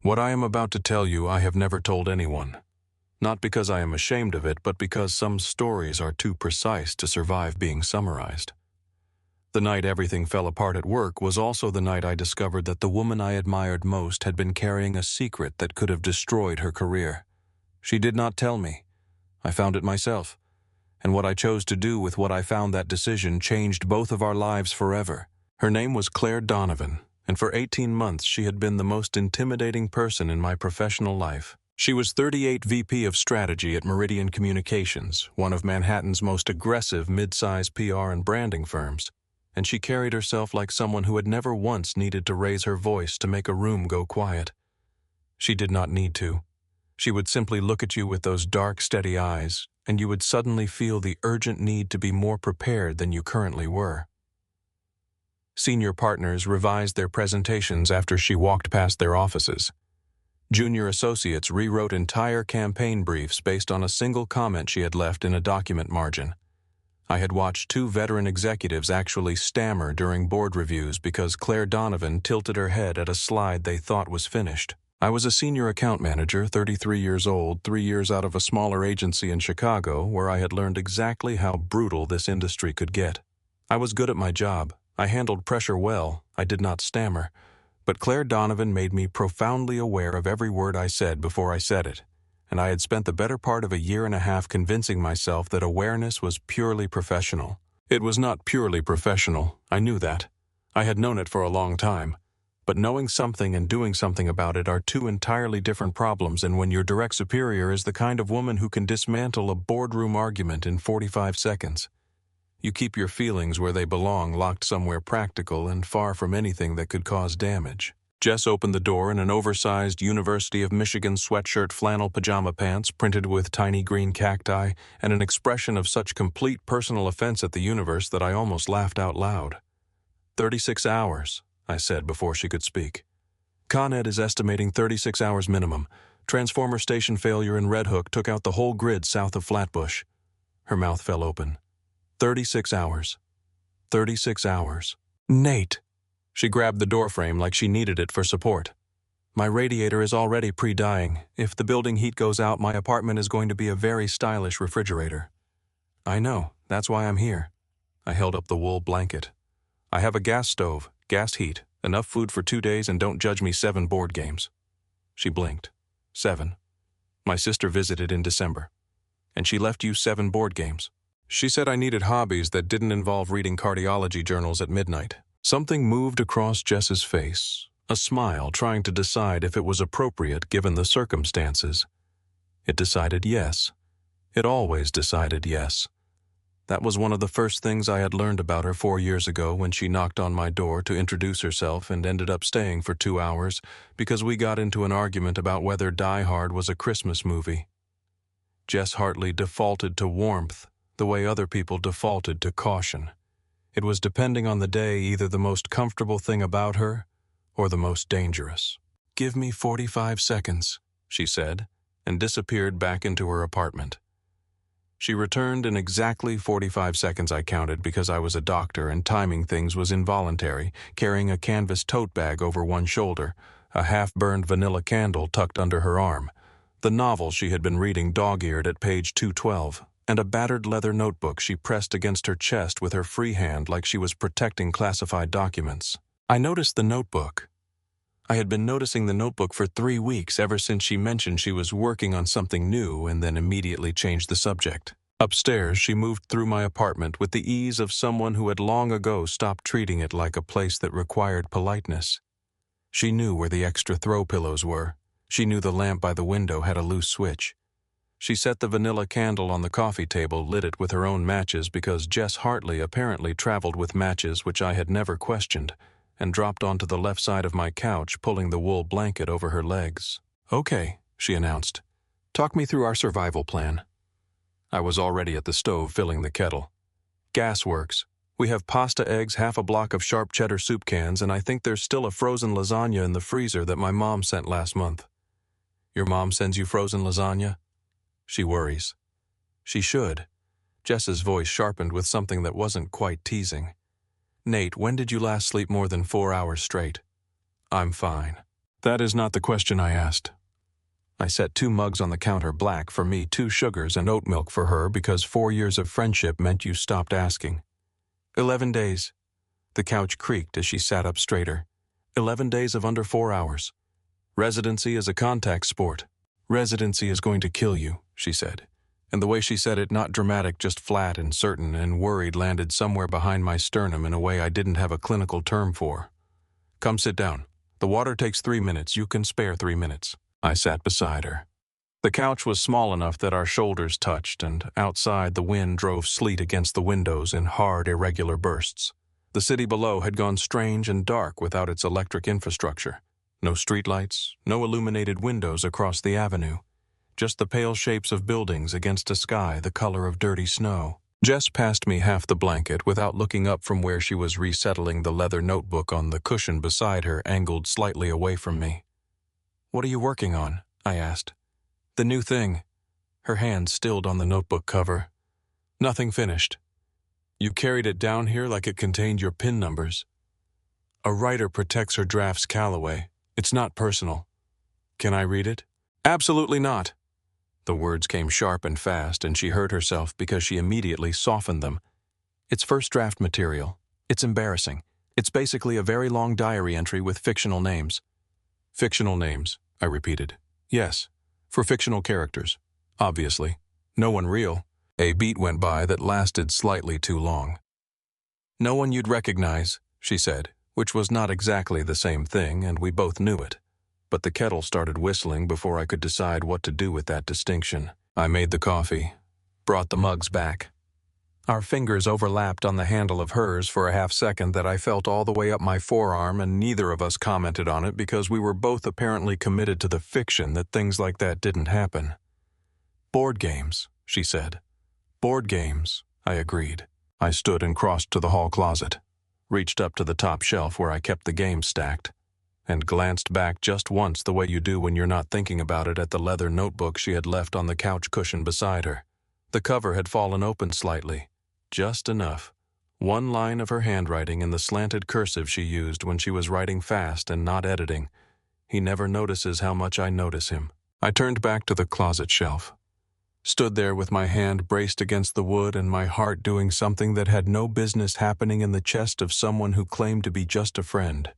What I am about to tell you I have never told anyone. Not because I am ashamed of it, but because some stories are too precise to survive being summarized. The night everything fell apart at work was also the night I discovered that the woman I admired most had been carrying a secret that could have destroyed her career. She did not tell me. I found it myself. And what I chose to do with what I found, that decision changed both of our lives forever. Her name was Claire Donovan, and for 18 months she had been the most intimidating person in my professional life. She was 38 VP of Strategy at Meridian Communications, one of Manhattan's most aggressive mid-size PR and branding firms, and she carried herself like someone who had never once needed to raise her voice to make a room go quiet. She did not need to. She would simply look at you with those dark, steady eyes, and you would suddenly feel the urgent need to be more prepared than you currently were. Senior partners revised their presentations after she walked past their offices. Junior associates rewrote entire campaign briefs based on a single comment she had left in a document margin. I had watched 2 veteran executives actually stammer during board reviews because Claire Donovan tilted her head at a slide they thought was finished. I was a senior account manager, 33 years old, 3 years out of a smaller agency in Chicago, where I had learned exactly how brutal this industry could get. I was good at my job. I handled pressure well. I did not stammer. But Claire Donovan made me profoundly aware of every word I said before I said it, and I had spent the better part of a year and a half convincing myself that awareness was purely professional. It was not purely professional. I knew that. I had known it for a long time. But knowing something and doing something about it are 2 entirely different problems, and when your direct superior is the kind of woman who can dismantle a boardroom argument in 45 seconds, you keep your feelings where they belong, locked somewhere practical and far from anything that could cause damage. Jess opened the door in an oversized University of Michigan sweatshirt flannel pajama pants printed with tiny green cacti and an expression of such complete personal offense at the universe that I almost laughed out loud. 36 hours, I said before she could speak. Con Ed is estimating 36 hours minimum. Transformer station failure in Red Hook took out the whole grid south of Flatbush. Her mouth fell open. 36 hours. 36 hours. Nate! She grabbed the doorframe like she needed it for support. My radiator is already pre-dying. If the building heat goes out, my apartment is going to be a very stylish refrigerator. I know. That's why I'm here. I held up the wool blanket. I have a gas stove, gas heat, enough food for 2 days, and don't judge me, 7 board games. She blinked. 7. My sister visited in December. And she left you 7 board games. She said I needed hobbies that didn't involve reading cardiology journals at midnight. Something moved across Jess's face, a smile trying to decide if it was appropriate given the circumstances. It decided yes. It always decided yes. That was one of the first things I had learned about her 4 years ago when she knocked on my door to introduce herself and ended up staying for 2 hours because we got into an argument about whether Die Hard was a Christmas movie. Jess Hartley defaulted to warmth the way other people defaulted to caution. It was, depending on the day, either the most comfortable thing about her or the most dangerous. "Give me 45 seconds, she said, and disappeared back into her apartment. She returned in exactly 45 seconds, I counted, because I was a doctor and timing things was involuntary, carrying a canvas tote bag over one shoulder, a half-burned vanilla candle tucked under her arm, the novel she had been reading dog-eared at page 212, and a battered leather notebook she pressed against her chest with her free hand like she was protecting classified documents. I noticed the notebook. I had been noticing the notebook for 3 weeks, ever since she mentioned she was working on something new and then immediately changed the subject. Upstairs, she moved through my apartment with the ease of someone who had long ago stopped treating it like a place that required politeness. She knew where the extra throw pillows were. She knew the lamp by the window had a loose switch. She set the vanilla candle on the coffee table, lit it with her own matches because Jess Hartley apparently traveled with matches, which I had never questioned, and dropped onto the left side of my couch, pulling the wool blanket over her legs. "Okay," she announced. "Talk me through our survival plan." I was already at the stove filling the kettle. "Gas works. We have pasta, eggs, half a block of sharp cheddar soup cans, and I think there's still a frozen lasagna in the freezer that my mom sent last month." "Your mom sends you frozen lasagna?" She worries. "She should." Jess's voice sharpened with something that wasn't quite teasing. "Nate, when did you last sleep more than 4 hours straight?" "I'm fine." That is not the question I asked. I set 2 mugs on the counter, black for me, 2 sugars, and oat milk for her, because 4 years of friendship meant you stopped asking. 11 days. The couch creaked as she sat up straighter. 11 days of under 4 hours. Residency is a contact sport. Residency is going to kill you, she said. And the way she said it, not dramatic, just flat and certain and worried, landed somewhere behind my sternum in a way I didn't have a clinical term for. Come sit down. The water takes 3 minutes. You can spare 3 minutes. I sat beside her. The couch was small enough that our shoulders touched, and outside the wind drove sleet against the windows in hard, irregular bursts. The city below had gone strange and dark without its electric infrastructure. No streetlights, no illuminated windows across the avenue. Just the pale shapes of buildings against a sky the color of dirty snow. Jess passed me half the blanket without looking up from where she was resettling the leather notebook on the cushion beside her, angled slightly away from me. "What are you working on?" I asked. "The new thing." Her hand stilled on the notebook cover. "Nothing finished. You carried it down here like it contained your PIN numbers. A writer protects her drafts, Calloway. It's not personal. Can I read it?" "Absolutely not." The words came sharp and fast, and she hurt herself because she immediately softened them. "It's first draft material. It's embarrassing. It's basically a very long diary entry with fictional names." "Fictional names," I repeated. "Yes, for fictional characters. Obviously. No one real." A beat went by that lasted slightly too long. "No one you'd recognize," she said, which was not exactly the same thing, and we both knew it. But the kettle started whistling before I could decide what to do with that distinction. I made the coffee, brought the mugs back. Our fingers overlapped on the handle of hers for a half-second that I felt all the way up my forearm, and neither of us commented on it because we were both apparently committed to the fiction that things like that didn't happen. "Board games," she said. "Board games," I agreed. I stood and crossed to the hall closet, reached up to the top shelf where I kept the games stacked, and glanced back just once the way you do when you're not thinking about it at the leather notebook she had left on the couch cushion beside her. The cover had fallen open slightly, just enough. One line of her handwriting in the slanted cursive she used when she was writing fast and not editing. He never notices how much I notice him. I turned back to the closet shelf. Stood there with my hand braced against the wood and my heart doing something that had no business happening in the chest of someone who claimed to be just a friend.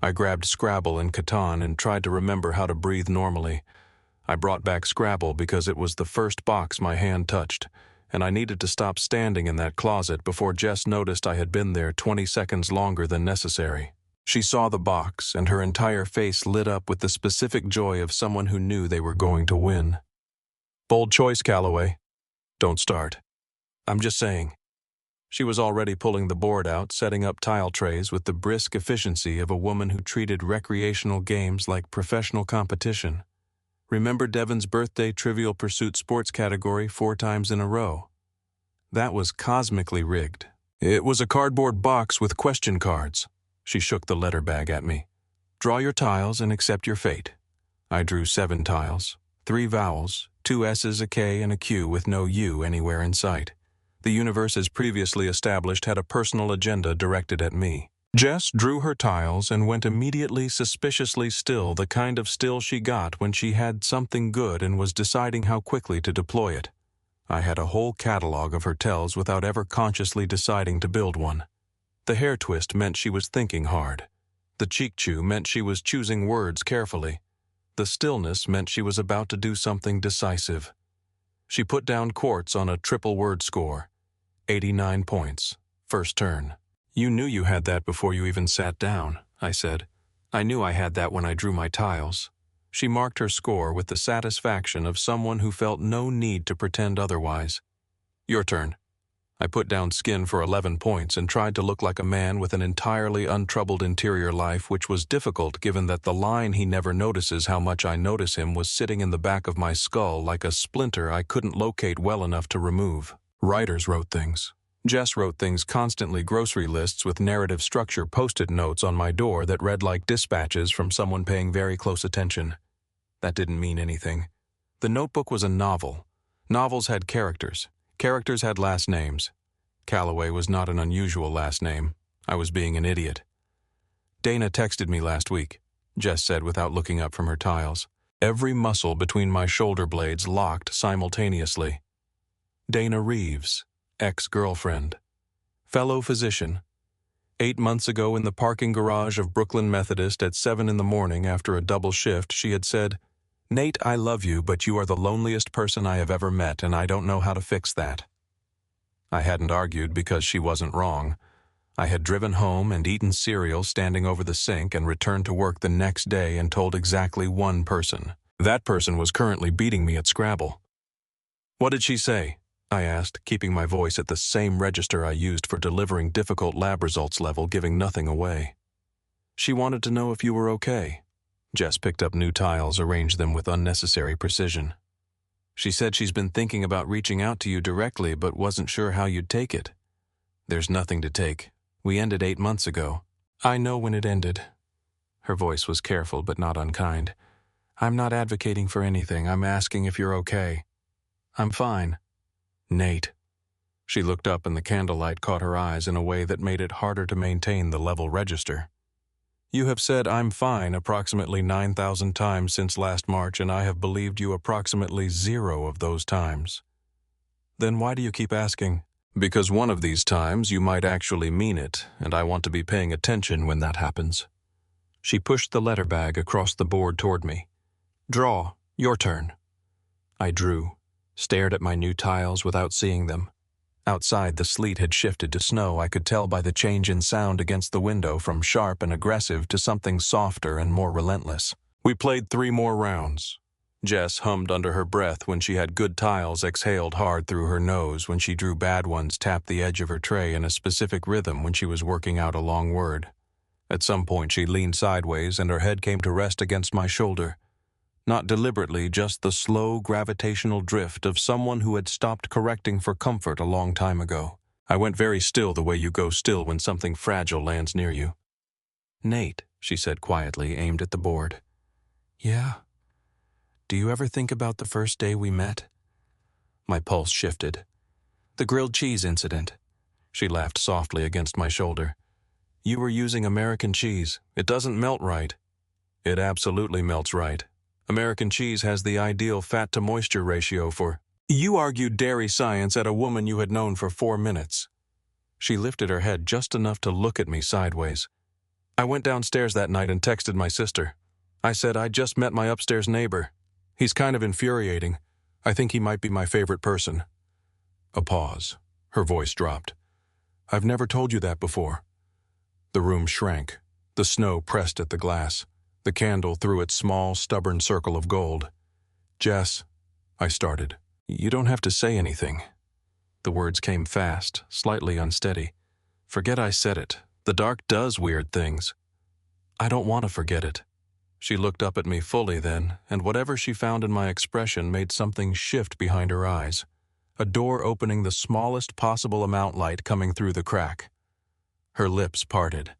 I grabbed Scrabble and Catan and tried to remember how to breathe normally. I brought back Scrabble because it was the first box my hand touched, and I needed to stop standing in that closet before Jess noticed I had been there 20 seconds longer than necessary. She saw the box, and her entire face lit up with the specific joy of someone who knew they were going to win. "Bold choice, Calloway. Don't start. I'm just saying." She was already pulling the board out, setting up tile trays with the brisk efficiency of a woman who treated recreational games like professional competition. Remember Devin's birthday Trivial Pursuit sports category 4 times in a row? That was cosmically rigged. "It was a cardboard box with question cards." She shook the letter bag at me. "Draw your tiles and accept your fate." I drew 7 tiles, 3 vowels, 2 S's, a K, and a Q with no U anywhere in sight. The universe as previously established had a personal agenda directed at me. Jess drew her tiles and went immediately suspiciously still, the kind of still she got when she had something good and was deciding how quickly to deploy it. I had a whole catalog of her tells without ever consciously deciding to build one. The hair twist meant she was thinking hard. The cheek chew meant she was choosing words carefully. The stillness meant she was about to do something decisive. She put down quartz on a triple word score. 89 points. First turn. "You knew you had that before you even sat down," I said. "I knew I had that when I drew my tiles." She marked her score with the satisfaction of someone who felt no need to pretend otherwise. "Your turn." I put down skin for 11 points and tried to look like a man with an entirely untroubled interior life, which was difficult given that the line "he never notices how much I notice him" was sitting in the back of my skull like a splinter I couldn't locate well enough to remove. Writers wrote things. Jess wrote things constantly, grocery lists with narrative structure, post-it notes on my door that read like dispatches from someone paying very close attention. That didn't mean anything. The notebook was a novel. Novels had characters. Characters had last names. Calloway was not an unusual last name. I was being an idiot. "Dana texted me last week." Jess said without looking up from her tiles. Every muscle between my shoulder blades locked simultaneously. Dana Reeves, ex-girlfriend. Fellow physician. 8 months ago in the parking garage of Brooklyn Methodist at 7 in the morning after a double shift, she had said, "Nate, I love you, but you are the loneliest person I have ever met, and I don't know how to fix that." I hadn't argued because she wasn't wrong. I had driven home and eaten cereal standing over the sink and returned to work the next day and told exactly one person. That person was currently beating me at Scrabble. "What did she say?" I asked, keeping my voice at the same register I used for delivering difficult lab results level, giving nothing away. "She wanted to know if you were okay." Jess picked up new tiles, arranged them with unnecessary precision. "She said she's been thinking about reaching out to you directly but wasn't sure how you'd take it." "There's nothing to take. We ended 8 months ago." "I know when it ended." Her voice was careful but not unkind. "I'm not advocating for anything. I'm asking if you're okay." "I'm fine." "Nate." She looked up and the candlelight caught her eyes in a way that made it harder to maintain the level register. "You have said 'I'm fine' approximately 9,000 times since last March, and I have believed you approximately 0 of those times. Then why do you keep asking?" "Because one of these times you might actually mean it, and I want to be paying attention when that happens." She pushed the letter bag across the board toward me. "Draw. Your turn." I drew, stared at my new tiles without seeing them. Outside, the sleet had shifted to snow. I could tell by the change in sound against the window from sharp and aggressive to something softer and more relentless. We played 3 more rounds. Jess hummed under her breath when she had good tiles, exhaled hard through her nose when she drew bad ones, tapped the edge of her tray in a specific rhythm when she was working out a long word. At some point she leaned sideways and her head came to rest against my shoulder. Not deliberately, just the slow gravitational drift of someone who had stopped correcting for comfort a long time ago. I went very still, the way you go still when something fragile lands near you. "Nate," she said quietly, aimed at the board. "Yeah? Do you ever think about the first day we met?" My pulse shifted. "The grilled cheese incident." She laughed softly against my shoulder. "You were using American cheese. It doesn't melt right." "It absolutely melts right. American cheese has the ideal fat-to-moisture ratio for—" "You argued dairy science at a woman you had known for 4 minutes." She lifted her head just enough to look at me sideways. "I went downstairs that night and texted my sister. I said I just met my upstairs neighbor. He's kind of infuriating. I think he might be my favorite person." A pause. Her voice dropped. "I've never told you that before." The room shrank. The snow pressed at the glass. The candle threw its small, stubborn circle of gold. "Jess," I started. "You don't have to say anything." The words came fast, slightly unsteady. "Forget I said it. The dark does weird things." "I don't want to forget it." She looked up at me fully then, and whatever she found in my expression made something shift behind her eyes. A door opening, the smallest possible amount light coming through the crack. Her lips parted.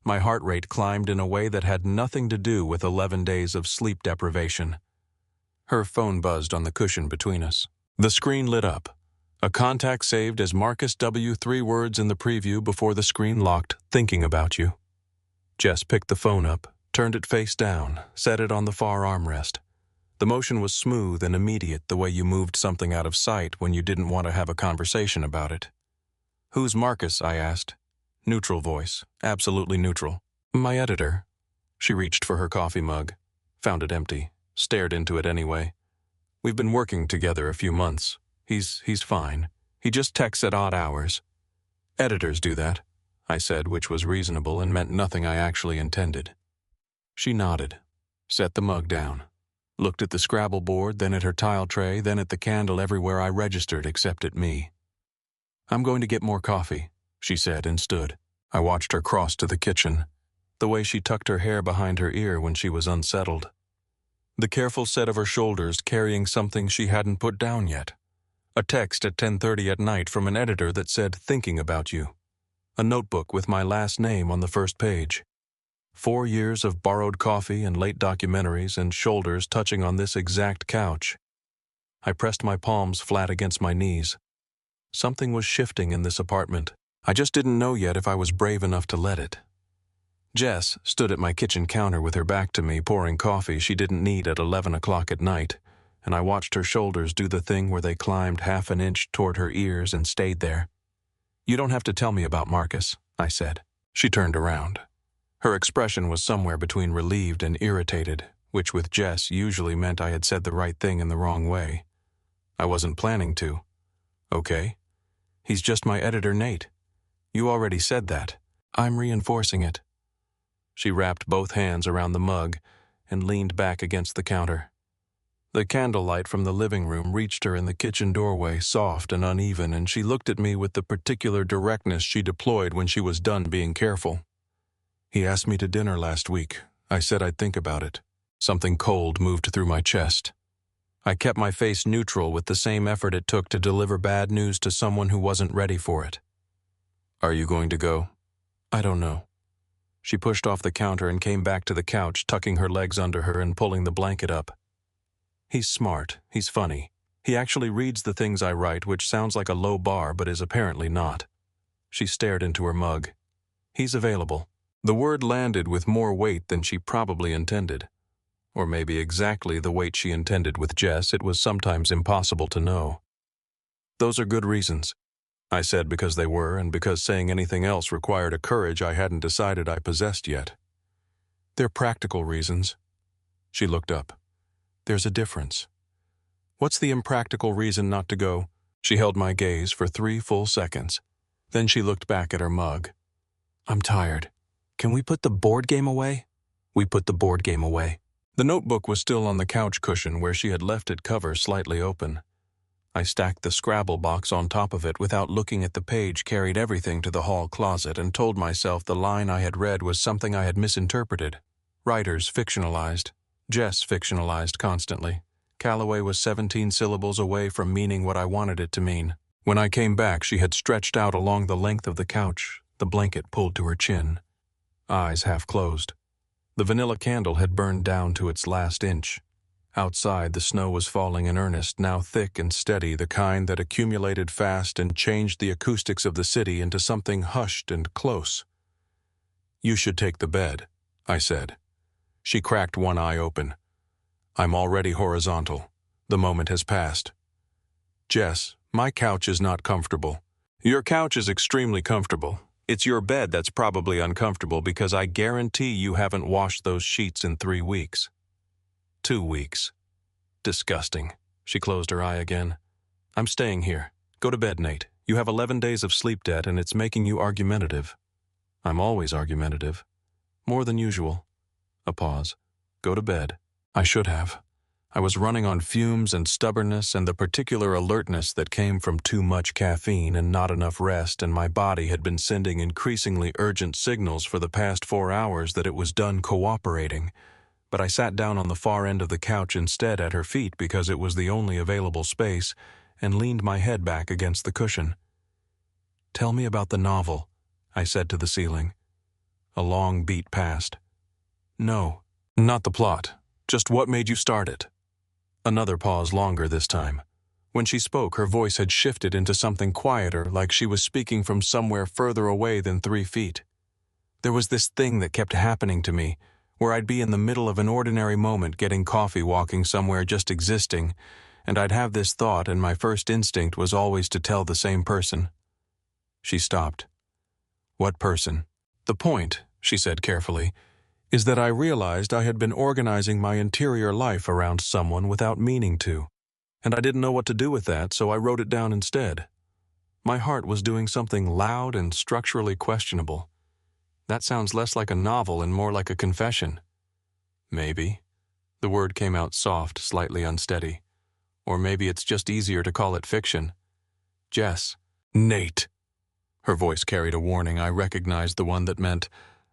My heart rate climbed in a way that had nothing to do with 11 days of sleep deprivation. Her phone buzzed on the cushion between us. The screen lit up. A contact saved as Marcus W. 3 words in the preview before the screen locked, "Thinking about you." Jess picked the phone up, turned it face down, set it on the far armrest. The motion was smooth and immediate, the way you moved something out of sight when you didn't want to have a conversation about it. "Who's Marcus?" I asked. Neutral voice, absolutely neutral. "My editor." She reached for her coffee mug, found it empty, stared into it anyway. "We've been working together a few months. He's fine. He just texts at odd hours." "Editors do that," I said, which was reasonable and meant nothing I actually intended. She nodded, set the mug down, looked at the Scrabble board, then at her tile tray, then at the candle everywhere I registered except at me. "I'm going to get more coffee," she said and stood. I watched her cross to the kitchen, the way she tucked her hair behind her ear when she was unsettled. The careful set of her shoulders carrying something she hadn't put down yet. A text at 10:30 at night from an editor that said, "Thinking about you." A notebook with my last name on the first page. 4 years of borrowed coffee and late documentaries and shoulders touching on this exact couch. I pressed my palms flat against my knees. Something was shifting in this apartment. I just didn't know yet if I was brave enough to let it. Jess stood at my kitchen counter with her back to me, pouring coffee she didn't need at 11 o'clock at night, and I watched her shoulders do the thing where they climbed half an inch toward her ears and stayed there. "You don't have to tell me about Marcus," I said. She turned around. Her expression was somewhere between relieved and irritated, which with Jess usually meant I had said the right thing in the wrong way. I wasn't planning to. "Okay. He's just my editor, Nate. You already said that. I'm reinforcing it." She wrapped both hands around the mug and leaned back against the counter. The candlelight from the living room reached her in the kitchen doorway, soft and uneven, and she looked at me with the particular directness she deployed when she was done being careful. "He asked me to dinner last week. I said I'd think about it." Something cold moved through my chest. I kept my face neutral with the same effort it took to deliver bad news to someone who wasn't ready for it. "Are you going to go?" "I don't know." She pushed off the counter and came back to the couch, tucking her legs under her and pulling the blanket up. "He's smart. He's funny. He actually reads the things I write, which sounds like a low bar but is apparently not." She stared into her mug. "He's available." The word landed with more weight than she probably intended. Or maybe exactly the weight she intended with Jess. It was sometimes impossible to know. "Those are good reasons," I said, because they were, and because saying anything else required a courage I hadn't decided I possessed yet. "They're practical reasons." She looked up. "There's a difference." "What's the impractical reason not to go?" She held my gaze for 3 full seconds. Then she looked back at her mug. "I'm tired. Can we put the board game away?" We put the board game away. The notebook was still on the couch cushion where she had left it, cover slightly open. I stacked the Scrabble box on top of it without looking at the page, carried everything to the hall closet, and told myself the line I had read was something I had misinterpreted. Writers fictionalized. Jess fictionalized constantly. Calloway was 17 syllables away from meaning what I wanted it to mean. When I came back, she had stretched out along the length of the couch, the blanket pulled to her chin. Eyes half closed. The vanilla candle had burned down to its last inch. Outside, the snow was falling in earnest, now thick and steady, the kind that accumulated fast and changed the acoustics of the city into something hushed and close. "You should take the bed," I said. She cracked one eye open. "I'm already horizontal. The moment has passed." "Jess, my couch is not comfortable." "Your couch is extremely comfortable. It's your bed that's probably uncomfortable because I guarantee you haven't washed those sheets in 3 weeks. 2 weeks. Disgusting." She closed her eye again. "I'm staying here. Go to bed, Nate. You have 11 days of sleep debt and it's making you argumentative." "I'm always argumentative. More than usual." A pause. "Go to bed." I should have. I was running on fumes and stubbornness and the particular alertness that came from too much caffeine and not enough rest, and my body had been sending increasingly urgent signals for the past 4 hours that it was done cooperating. But I sat down on the far end of the couch instead at her feet because it was the only available space, and leaned my head back against the cushion. "Tell me about the novel," I said to the ceiling. A long beat passed. "No, not the plot. Just what made you start it?" Another pause, longer this time. When she spoke, her voice had shifted into something quieter, like she was speaking from somewhere further away than 3 feet. "There was this thing that kept happening to me, where I'd be in the middle of an ordinary moment, getting coffee, walking somewhere, just existing, and I'd have this thought, and my first instinct was always to tell the same person." She stopped. "What person?" "The point," she said carefully, "is that I realized I had been organizing my interior life around someone without meaning to, and I didn't know what to do with that, so I wrote it down instead. My heart was doing something loud and structurally questionable. That sounds less like a novel and more like a confession." "Maybe." The word came out soft, slightly unsteady. "Or maybe it's just easier to call it fiction." "Jess." "Nate." Her voice carried a warning. I recognized the one that meant,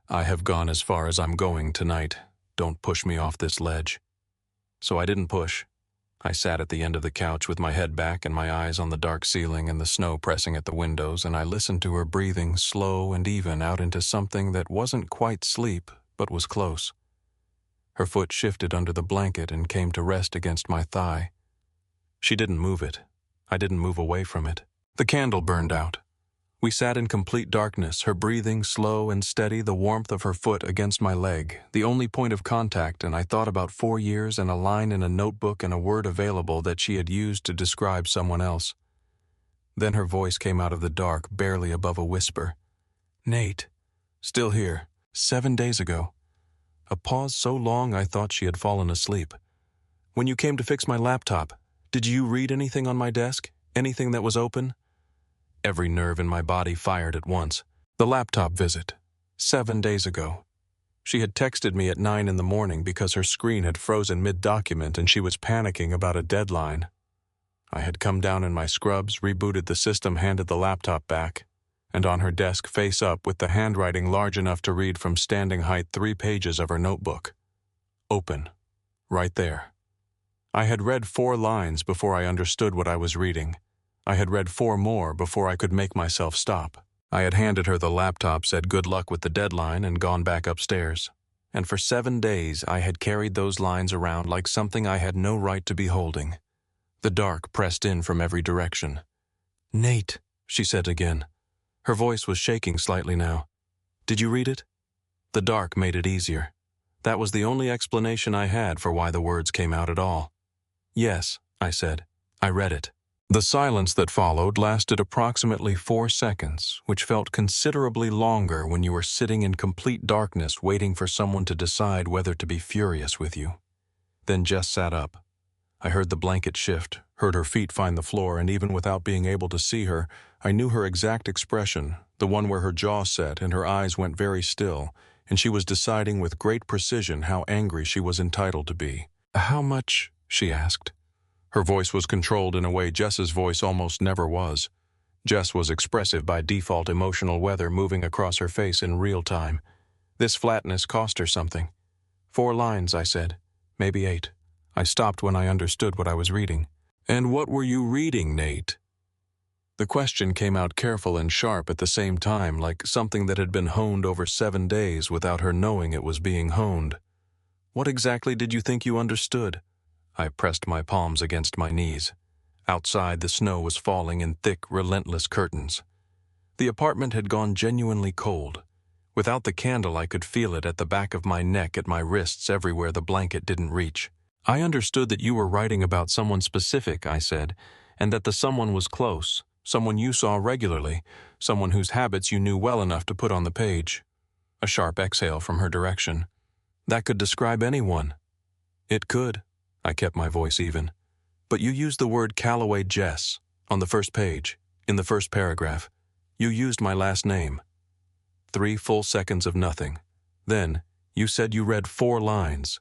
"I have gone as far as I'm going tonight. Don't push me off this ledge." So I didn't push. I sat at the end of the couch with my head back and my eyes on the dark ceiling and the snow pressing at the windows, and I listened to her breathing slow and even out into something that wasn't quite sleep, but was close. Her foot shifted under the blanket and came to rest against my thigh. She didn't move it. I didn't move away from it. The candle burned out. We sat in complete darkness, her breathing slow and steady, the warmth of her foot against my leg, the only point of contact, and I thought about 4 years and a line in a notebook and a word available that she had used to describe someone else. Then her voice came out of the dark, barely above a whisper. "Nate, still here, 7 days ago." A pause so long I thought she had fallen asleep. "When you came to fix my laptop, did you read anything on my desk? Anything that was open?" Every nerve in my body fired at once. The laptop visit. 7 days ago. She had texted me at 9 in the morning because her screen had frozen mid-document and she was panicking about a deadline. I had come down in my scrubs, rebooted the system, handed the laptop back, and on her desk face up with the handwriting large enough to read from standing height 3 pages of her notebook. Open. Right there. I had read 4 lines before I understood what I was reading. I had read 4 more before I could make myself stop. I had handed her the laptop, said good luck with the deadline, and gone back upstairs. And for 7 days I had carried those lines around like something I had no right to be holding. The dark pressed in from every direction. "Nate," she said again. Her voice was shaking slightly now. "Did you read it?" The dark made it easier. That was the only explanation I had for why the words came out at all. "Yes," I said. "I read it." The silence that followed lasted approximately 4 seconds, which felt considerably longer when you were sitting in complete darkness waiting for someone to decide whether to be furious with you. Then Jess sat up. I heard the blanket shift, heard her feet find the floor, and even without being able to see her, I knew her exact expression, the one where her jaw set and her eyes went very still, and she was deciding with great precision how angry she was entitled to be. "How much?" she asked. Her voice was controlled in a way Jess's voice almost never was. Jess was expressive by default, emotional weather moving across her face in real time. This flatness cost her something. 4 lines, I said. Maybe 8. I stopped when I understood what I was reading. "And what were you reading, Nate?" The question came out careful and sharp at the same time, like something that had been honed over 7 days without her knowing it was being honed. "What exactly did you think you understood?" I pressed my palms against my knees. Outside, the snow was falling in thick, relentless curtains. The apartment had gone genuinely cold. Without the candle, I could feel it at the back of my neck, at my wrists, everywhere the blanket didn't reach. "I understood that you were writing about someone specific," I said, "and that the someone was close, someone you saw regularly, someone whose habits you knew well enough to put on the page." A sharp exhale from her direction. "That could describe anyone." "It could." I kept my voice even. "But you used the word Calloway Jess on the first page, in the first paragraph. You used my last name." 3 full seconds of nothing. Then, you said you read 4 lines.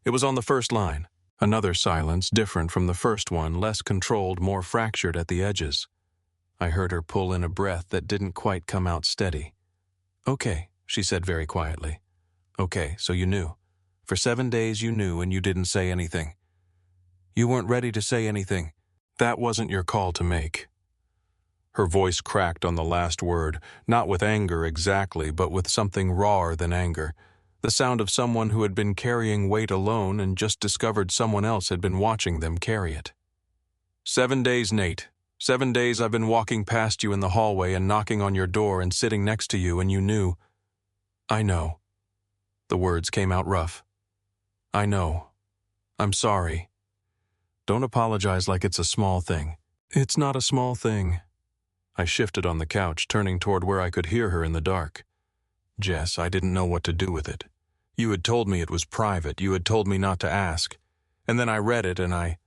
"It was on the first line." Another silence, different from the first one, less controlled, more fractured at the edges. I heard her pull in a breath that didn't quite come out steady. "Okay," she said very quietly. "Okay, so you knew. For 7 days you knew and you didn't say anything. You weren't ready to say anything. That wasn't your call to make." Her voice cracked on the last word, not with anger exactly, but with something rawer than anger. The sound of someone who had been carrying weight alone and just discovered someone else had been watching them carry it. 7 days, Nate. 7 days I've been walking past you in the hallway and knocking on your door and sitting next to you, and you knew. "I know." The words came out rough. "I know. I'm sorry." "Don't apologize like it's a small thing." "It's not a small thing." I shifted on the couch, turning toward where I could hear her in the dark. "Jess, I didn't know what to do with it. You had told me it was private. You had told me not to ask. And then I read it and I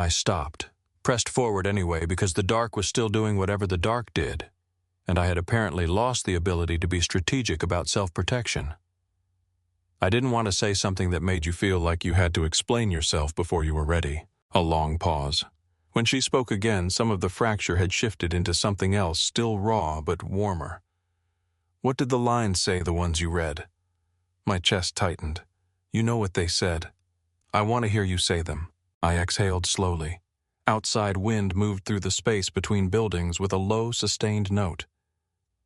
stopped. Pressed forward anyway because the dark was still doing whatever the dark did. And I had apparently lost the ability to be strategic about self-protection. I didn't want to say something that made you feel like you had to explain yourself before you were ready." A long pause. When she spoke again, some of the fracture had shifted into something else, still raw but warmer. "What did the lines say, the ones you read?" My chest tightened. "You know what they said. I want to hear you say them." I exhaled slowly. Outside wind moved through the space between buildings with a low, sustained note.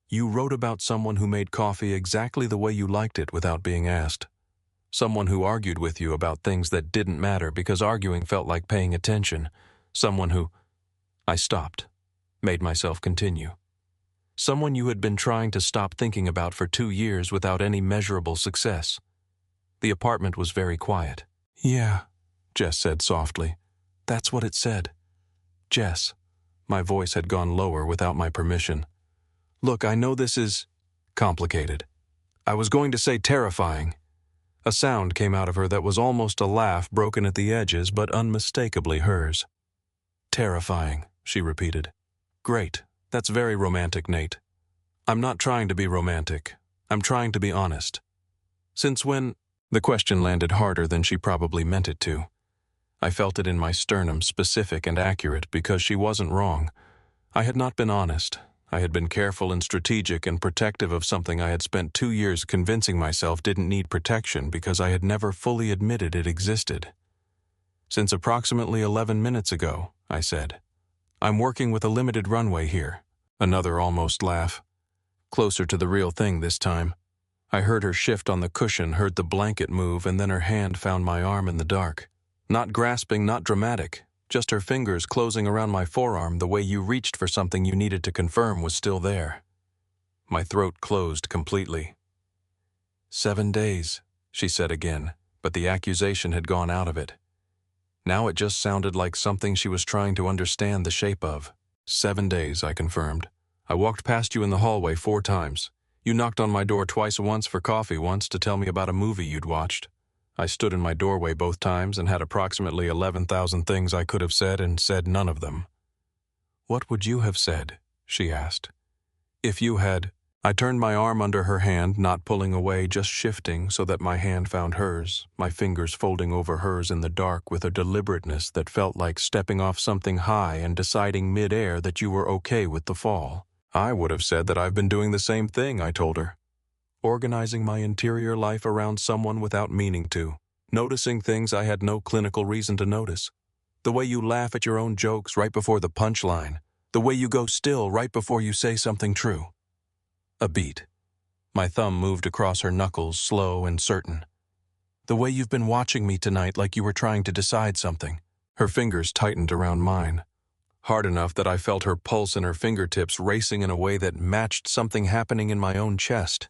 "You wrote about someone who made coffee exactly the way you liked it without being asked. Someone who argued with you about things that didn't matter because arguing felt like paying attention. Someone who—" I stopped, made myself continue. Someone you had been trying to stop thinking about for 2 years without any measurable success. The apartment was very quiet. "Yeah," Jess said softly. "That's what it said." "Jess." My voice had gone lower without my permission. "Look, I know this is complicated. I was going to say terrifying." A sound came out of her that was almost a laugh, broken at the edges, but unmistakably hers. "Terrifying," she repeated. "Great. That's very romantic, Nate." "I'm not trying to be romantic. I'm trying to be honest. Since when—" The question landed harder than she probably meant it to. I felt it in my sternum, specific and accurate, because she wasn't wrong. I had not been honest. I had been careful and strategic and protective of something I had spent 2 years convincing myself didn't need protection because I had never fully admitted it existed. "Since approximately 11 minutes ago," I said. "I'm working with a limited runway here." Another almost laugh. Closer to the real thing this time. I heard her shift on the cushion, heard the blanket move, and then her hand found my arm in the dark. Not grasping, not dramatic, just her fingers closing around my forearm the way you reached for something you needed to confirm was still there. My throat closed completely. 7 days, she said again, but the accusation had gone out of it. Now it just sounded like something she was trying to understand the shape of. 7 days, I confirmed. I walked past you in the hallway 4 times. You knocked on my door twice, once for coffee, once to tell me about a movie you'd watched. I stood in my doorway both times and had approximately 11,000 things I could have said and said none of them. "What would you have said?" she asked. "If you had—" I turned my arm under her hand, not pulling away, just shifting so that my hand found hers, my fingers folding over hers in the dark with a deliberateness that felt like stepping off something high and deciding mid-air that you were okay with the fall. "I would have said that I've been doing the same thing," I told her. "Organizing my interior life around someone without meaning to. Noticing things I had no clinical reason to notice. The way you laugh at your own jokes right before the punchline. The way you go still right before you say something true." A beat. My thumb moved across her knuckles, slow and certain. "The way you've been watching me tonight like you were trying to decide something." Her fingers tightened around mine. Hard enough that I felt her pulse in her fingertips racing in a way that matched something happening in my own chest.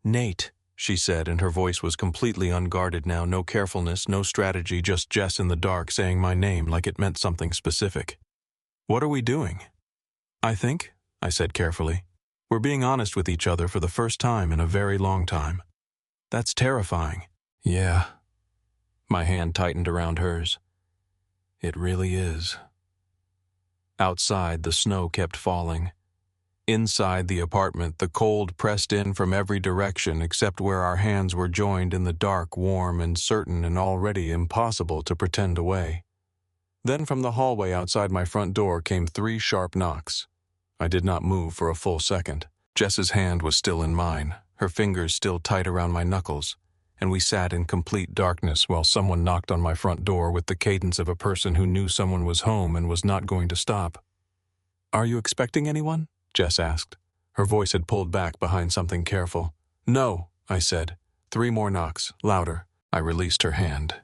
"Nate," she said, and her voice was completely unguarded now, no carefulness, no strategy, just Jess in the dark saying my name like it meant something specific. "What are we doing?" "I think," I said carefully, "we're being honest with each other for the first time in a very long time." "That's terrifying." "Yeah." My hand tightened around hers. "It really is." Outside, the snow kept falling. Inside the apartment, the cold pressed in from every direction except where our hands were joined in the dark, warm and certain and already impossible to pretend away. Then from the hallway outside my front door came 3 sharp knocks. I did not move for a full second. Jess's hand was still in mine, her fingers still tight around my knuckles, and we sat in complete darkness while someone knocked on my front door with the cadence of a person who knew someone was home and was not going to stop. "Are you expecting anyone?" Jess asked. Her voice had pulled back behind something careful. "No," I said. 3 more knocks, louder. I released her hand.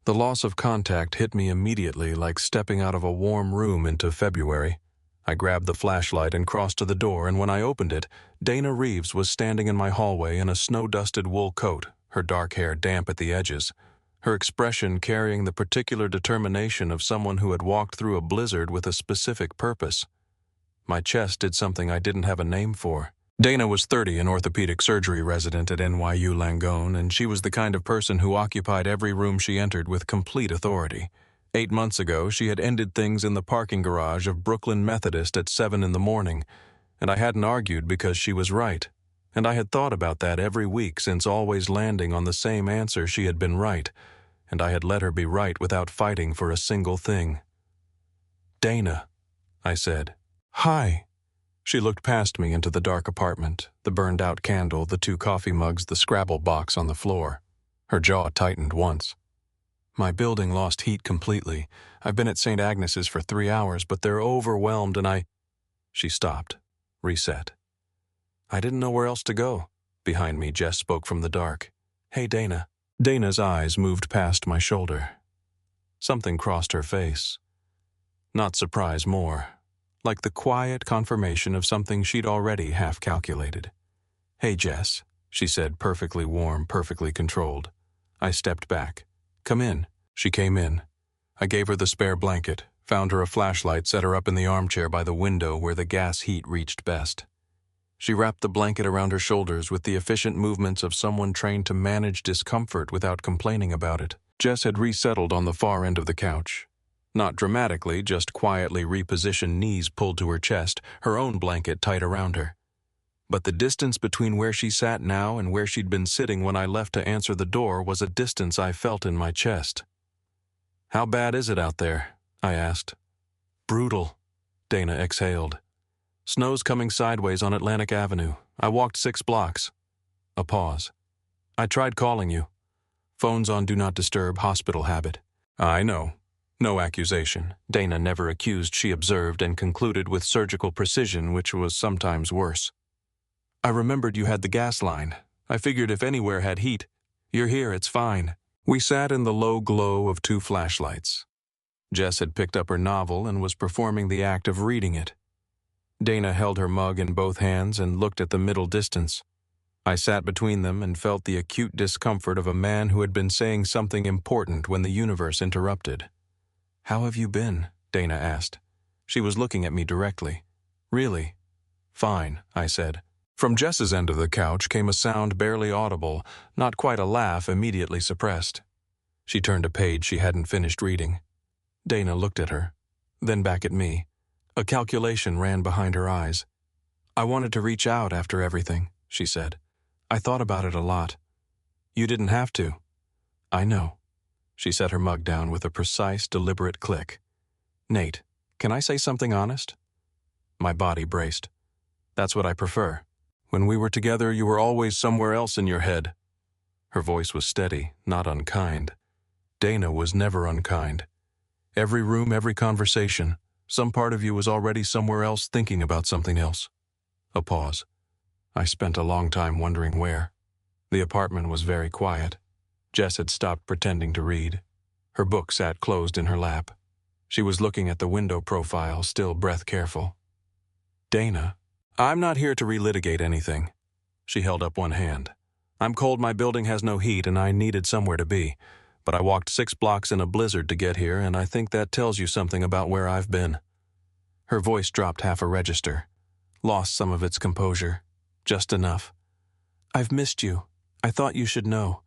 The loss of contact hit me immediately, like stepping out of a warm room into February. I grabbed the flashlight and crossed to the door, and when I opened it, Dana Reeves was standing in my hallway in a snow-dusted wool coat, her dark hair damp at the edges, her expression carrying the particular determination of someone who had walked through a blizzard with a specific purpose. My chest did something I didn't have a name for. Dana was 30, an orthopedic surgery resident at NYU Langone, and she was the kind of person who occupied every room she entered with complete authority. 8 months ago, she had ended things in the parking garage of Brooklyn Methodist at 7 in the morning, and I hadn't argued because she was right. And I had thought about that every week since always landing on the same answer: she had been right, and I had let her be right without fighting for a single thing. "Dana," I said. "Hi." She looked past me into the dark apartment, the burned-out candle, the 2 coffee mugs, the Scrabble box on the floor. Her jaw tightened once. "My building lost heat completely. I've been at St. Agnes's for 3 hours, but they're overwhelmed and I—" She stopped, reset. "I didn't know where else to go." Behind me, Jess spoke from the dark. "Hey, Dana." Dana's eyes moved past my shoulder. Something crossed her face. Not surprise, more. like the quiet confirmation of something she'd already half calculated. "Hey, Jess," she said, perfectly warm, perfectly controlled. I stepped back. "Come in." She came in. I gave her the spare blanket, found her a flashlight, set her up in the armchair by the window where the gas heat reached best. She wrapped the blanket around her shoulders with the efficient movements of someone trained to manage discomfort without complaining about it. Jess had resettled on the far end of the couch. Not dramatically, just quietly repositioned, knees pulled to her chest, her own blanket tight around her. But the distance between where she sat now and where she'd been sitting when I left to answer the door was a distance I felt in my chest. "How bad is it out there?" I asked. "Brutal," Dana exhaled. "Snow's coming sideways on Atlantic Avenue. I walked 6 blocks. A pause. "I tried calling you. Phone's on Do Not Disturb, hospital habit." "I know." No accusation. Dana never accused, she observed, and concluded with surgical precision, which was sometimes worse. "I remembered you had the gas line. I figured if anywhere had heat. You're here, it's fine." We sat in the low glow of 2 flashlights. Jess had picked up her novel and was performing the act of reading it. Dana held her mug in both hands and looked at the middle distance. I sat between them and felt the acute discomfort of a man who had been saying something important when the universe interrupted. "How have you been?" Dana asked. She was looking at me directly. "Really?" "Fine," I said. From Jess's end of the couch came a sound barely audible, not quite a laugh, immediately suppressed. She turned a page she hadn't finished reading. Dana looked at her, then back at me. A calculation ran behind her eyes. "I wanted to reach out after everything," she said. "I thought about it a lot." "You didn't have to." "I know." She set her mug down with a precise, deliberate click. "Nate, can I say something honest?" My body braced. "That's what I prefer. When we were together, you were always somewhere else in your head." Her voice was steady, not unkind. Dana was never unkind. Every room, every conversation, some part of you was already somewhere else thinking about something else. A pause. I spent a long time wondering where. The apartment was very quiet. Jess had stopped pretending to read. Her book sat closed in her lap. She was looking at the window profile, still breath careful. "Dana, I'm not here to relitigate anything." She held up one hand. "I'm cold, my building has no heat, and I needed somewhere to be. But I walked 6 blocks in a blizzard to get here, and I think that tells you something about where I've been." Her voice dropped half a register, lost some of its composure, just enough. "I've missed you. I thought you should know."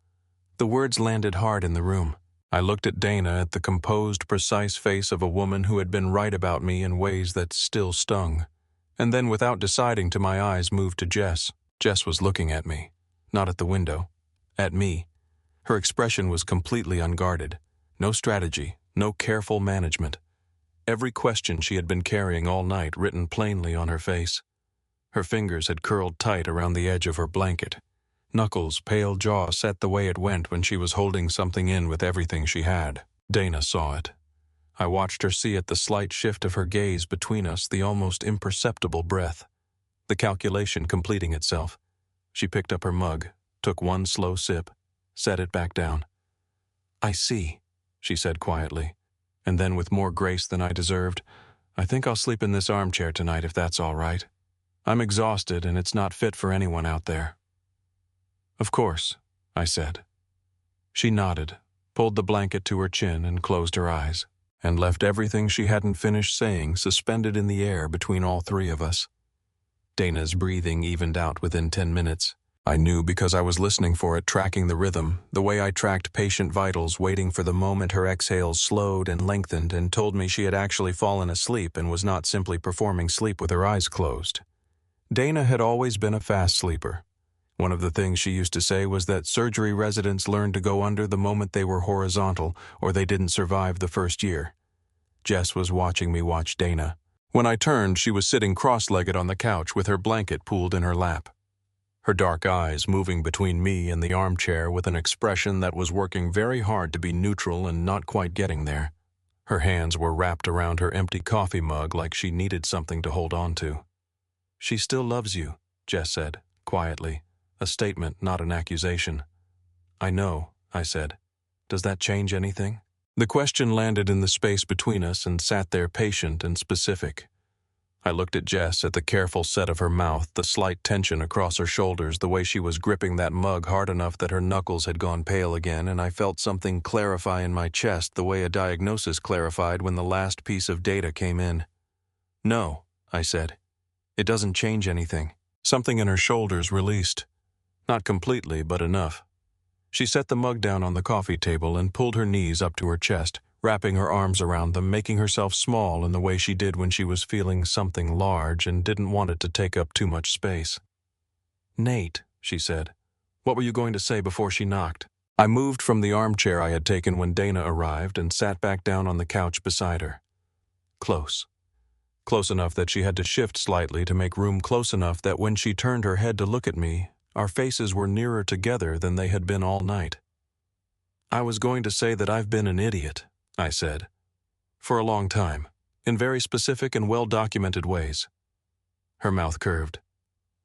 The words landed hard in the room. I looked at Dana, at the composed, precise face of a woman who had been right about me in ways that still stung. And then, without deciding, to my eyes moved to Jess. Jess was looking at me, not at the window, at me. Her expression was completely unguarded. No strategy, no careful management. Every question she had been carrying all night written plainly on her face. Her fingers had curled tight around the edge of her blanket. Knuckles, pale jaw set the way it went when she was holding something in with everything she had. Dana saw it. I watched her see it, the slight shift of her gaze between us, the almost imperceptible breath. The calculation completing itself. She picked up her mug, took one slow sip, set it back down. "I see," she said quietly, and then with more grace than I deserved, "I think I'll sleep in this armchair tonight if that's all right. I'm exhausted and it's not fit for anyone out there." "Of course," I said. She nodded, pulled the blanket to her chin and closed her eyes, and left everything she hadn't finished saying suspended in the air between all 3 of us. Dana's breathing evened out within 10 minutes. I knew because I was listening for it, tracking the rhythm, the way I tracked patient vitals, waiting for the moment her exhales slowed and lengthened and told me she had actually fallen asleep and was not simply performing sleep with her eyes closed. Dana had always been a fast sleeper. One of the things she used to say was that surgery residents learned to go under the moment they were horizontal, or they didn't survive the first year. Jess was watching me watch Dana. When I turned, she was sitting cross-legged on the couch with her blanket pooled in her lap. Her dark eyes moving between me and the armchair with an expression that was working very hard to be neutral and not quite getting there. Her hands were wrapped around her empty coffee mug like she needed something to hold on to. "She still loves you," Jess said, quietly, a statement, not an accusation. "I know," I said. "Does that change anything?" The question landed in the space between us and sat there patient and specific. I looked at Jess, at the careful set of her mouth, the slight tension across her shoulders, the way she was gripping that mug hard enough that her knuckles had gone pale again, and I felt something clarify in my chest the way a diagnosis clarified when the last piece of data came in. "No," I said. "It doesn't change anything." Something in her shoulders released. Not completely, but enough. She set the mug down on the coffee table and pulled her knees up to her chest, wrapping her arms around them, making herself small in the way she did when she was feeling something large and didn't want it to take up too much space. "Nate," she said, "what were you going to say before she knocked?" I moved from the armchair I had taken when Dana arrived and sat back down on the couch beside her. Close. Close enough that she had to shift slightly to make room, close enough that when she turned her head to look at me, our faces were nearer together than they had been all night. "I was going to say that I've been an idiot," I said. "For a long time, in very specific and well-documented ways." Her mouth curved.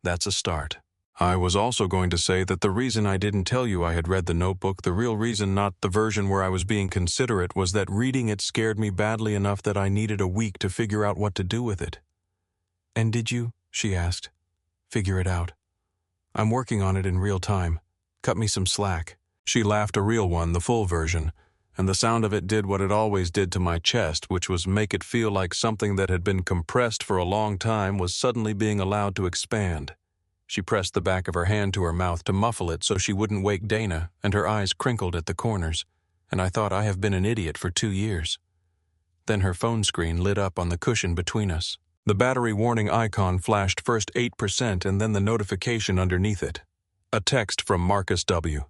"That's a start." "I was also going to say that the reason I didn't tell you I had read the notebook, the real reason, not the version where I was being considerate, was that reading it scared me badly enough that I needed a week to figure out what to do with it." "And did you," she asked, "figure it out?" "I'm working on it in real time. Cut me some slack." She laughed, a real one, the full version, and the sound of it did what it always did to my chest, which was make it feel like something that had been compressed for a long time was suddenly being allowed to expand. She pressed the back of her hand to her mouth to muffle it so she wouldn't wake Dana, and her eyes crinkled at the corners, and I thought I have been an idiot for 2 years. Then her phone screen lit up on the cushion between us. The battery warning icon flashed, first 8% and then the notification underneath it. A text from Marcus W.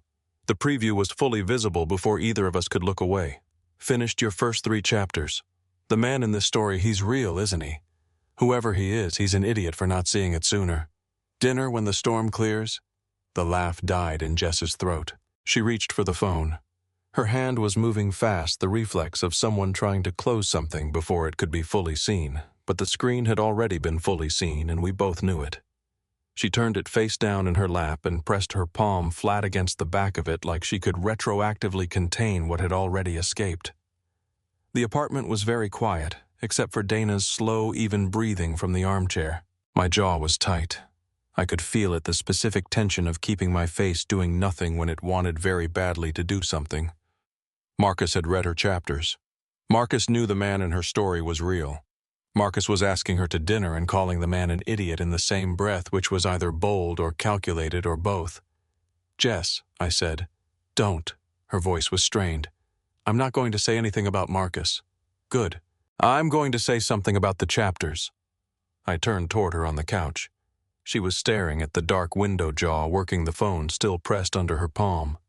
The preview was fully visible before either of us could look away. "Finished your first 3 chapters. The man in this story, he's real, isn't he? Whoever he is, he's an idiot for not seeing it sooner. Dinner when the storm clears?" The laugh died in Jess's throat. She reached for the phone. Her hand was moving fast, the reflex of someone trying to close something before it could be fully seen, but the screen had already been fully seen, and we both knew it. She turned it face down in her lap and pressed her palm flat against the back of it like she could retroactively contain what had already escaped. The apartment was very quiet, except for Dana's slow, even breathing from the armchair. My jaw was tight. I could feel it, the specific tension of keeping my face doing nothing when it wanted very badly to do something. Marcus had read her chapters. Marcus knew the man in her story was real. Marcus was asking her to dinner and calling the man an idiot in the same breath, which was either bold or calculated or both. "Jess," I said. "Don't." Her voice was strained. "I'm not going to say anything about Marcus." "Good. I'm going to say something about the chapters." I turned toward her on the couch. She was staring at the dark window jaw, working the phone still pressed under her palm.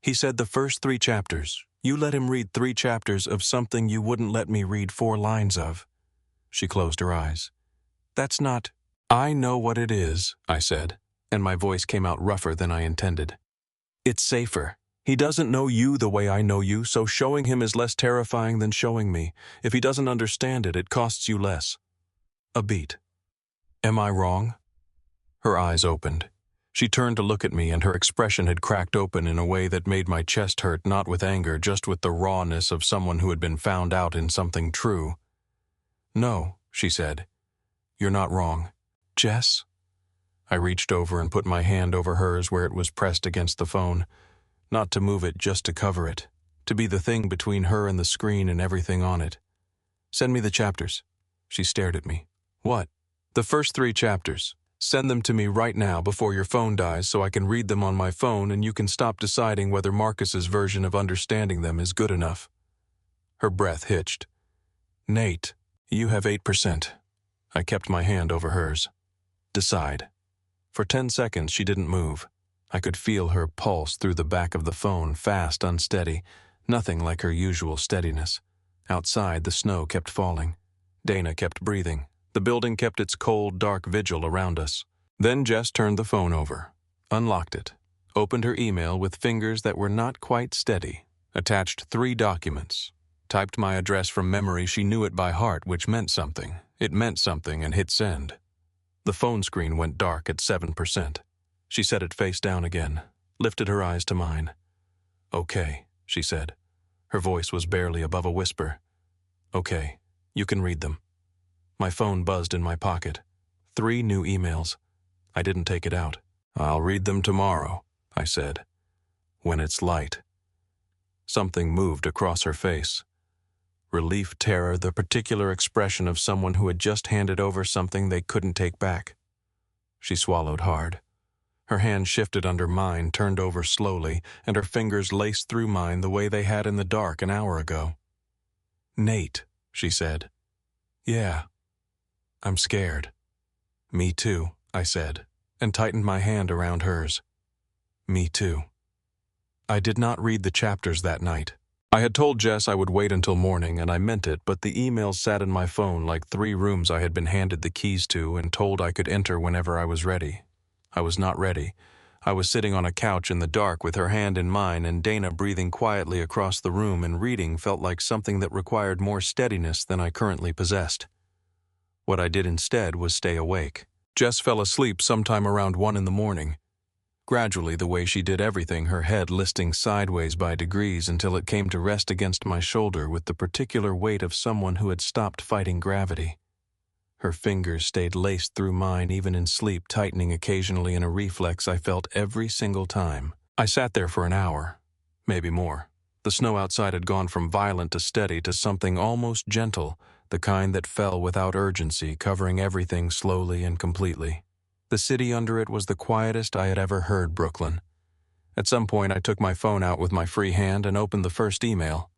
"He said the first 3 chapters. You let him read 3 chapters of something you wouldn't let me read 4 lines of." She closed her eyes. "That's not—" "I know what it is," I said, and my voice came out rougher than I intended. "It's safer. He doesn't know you the way I know you, so showing him is less terrifying than showing me. If he doesn't understand it, it costs you less." A beat. "Am I wrong?" Her eyes opened. She turned to look at me, and her expression had cracked open in a way that made my chest hurt, not with anger, just with the rawness of someone who had been found out in something true. "No," she said. "You're not wrong." "Jess?" I reached over and put my hand over hers where it was pressed against the phone. Not to move it, just to cover it. To be the thing between her and the screen and everything on it. "Send me the chapters." She stared at me. "What?" "The first 3 chapters. Send them to me right now before your phone dies so I can read them on my phone and you can stop deciding whether Marcus's version of understanding them is good enough." Her breath hitched. "Nate, you have 8%. I kept my hand over hers. "Decide." For 10 seconds she didn't move. I could feel her pulse through the back of the phone, fast, unsteady, nothing like her usual steadiness. Outside, the snow kept falling. Dana kept breathing. The building kept its cold, dark vigil around us. Then Jess turned the phone over, unlocked it, opened her email with fingers that were not quite steady, attached 3 documents, typed my address from memory. She knew it by heart, which meant something. It meant something, and hit send. The phone screen went dark at 7%. She set it face down again, lifted her eyes to mine. "Okay," she said. Her voice was barely above a whisper. "Okay, you can read them." My phone buzzed in my pocket. 3 new emails. I didn't take it out. "I'll read them tomorrow," I said. "When it's light." Something moved across her face. Relief, terror, the particular expression of someone who had just handed over something they couldn't take back. She swallowed hard. Her hand shifted under mine, turned over slowly, and her fingers laced through mine the way they had in the dark an hour ago. "Nate," she said. "Yeah. I'm scared." "Me too," I said, and tightened my hand around hers. "Me too." I did not read the chapters that night. I had told Jess I would wait until morning, and I meant it, but the emails sat in my phone like 3 rooms I had been handed the keys to and told I could enter whenever I was ready. I was not ready. I was sitting on a couch in the dark with her hand in mine, and Dana breathing quietly across the room, and reading felt like something that required more steadiness than I currently possessed. What I did instead was stay awake. Jess fell asleep sometime around 1 in the morning. Gradually, the way she did everything, her head listing sideways by degrees until it came to rest against my shoulder with the particular weight of someone who had stopped fighting gravity. Her fingers stayed laced through mine even in sleep, tightening occasionally in a reflex I felt every single time. I sat there for an hour, maybe more. The snow outside had gone from violent to steady to something almost gentle, the kind that fell without urgency, covering everything slowly and completely. The city under it was the quietest I had ever heard Brooklyn. At some point, I took my phone out with my free hand and opened the first email.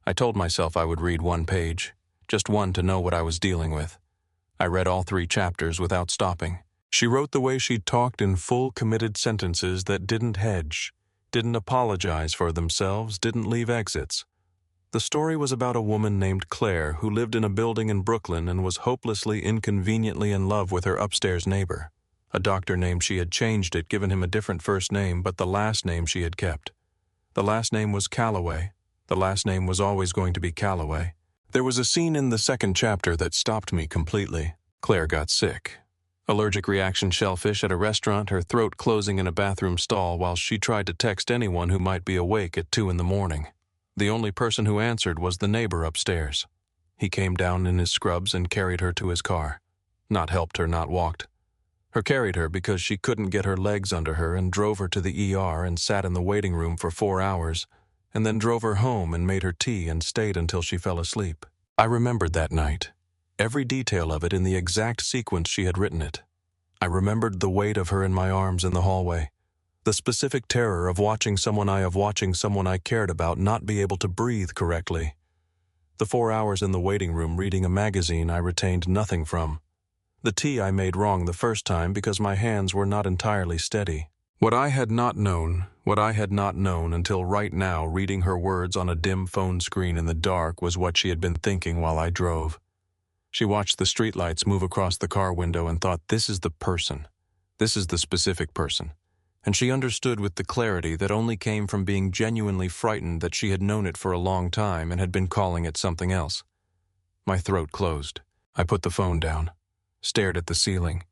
I told myself I would read 1 page, just one to know what I was dealing with. I read all 3 chapters without stopping. She wrote the way she'd talked, in full, committed sentences that didn't hedge, didn't apologize for themselves, didn't leave exits. The story was about a woman named Claire who lived in a building in Brooklyn and was hopelessly, inconveniently in love with her upstairs neighbor. A doctor named she had changed it, given him a different first name, but the last name she had kept. The last name was Calloway. The last name was always going to be Calloway. There was a scene in the 2nd chapter that stopped me completely. Claire got sick. Allergic reaction shellfish at a restaurant, her throat closing in a bathroom stall while she tried to text anyone who might be awake at 2 in the morning. The only person who answered was the neighbor upstairs. He came down in his scrubs and carried her to his car. Not helped her, not walked. Her carried her because she couldn't get her legs under her, and drove her to the ER and sat in the waiting room for 4 hours, and then drove her home and made her tea and stayed until she fell asleep. I remembered that night, every detail of it in the exact sequence she had written it. I remembered the weight of her in my arms in the hallway, the specific terror of watching someone I cared about not be able to breathe correctly. The 4 hours in the waiting room reading a magazine I retained nothing from. The tea I made wrong the first time because my hands were not entirely steady. What I had not known until right now, reading her words on a dim phone screen in the dark, was what she had been thinking while I drove. She watched the streetlights move across the car window and thought, this is the person. This is the specific person. And she understood with the clarity that only came from being genuinely frightened that she had known it for a long time and had been calling it something else. My throat closed. I put the phone down. Stared at the ceiling.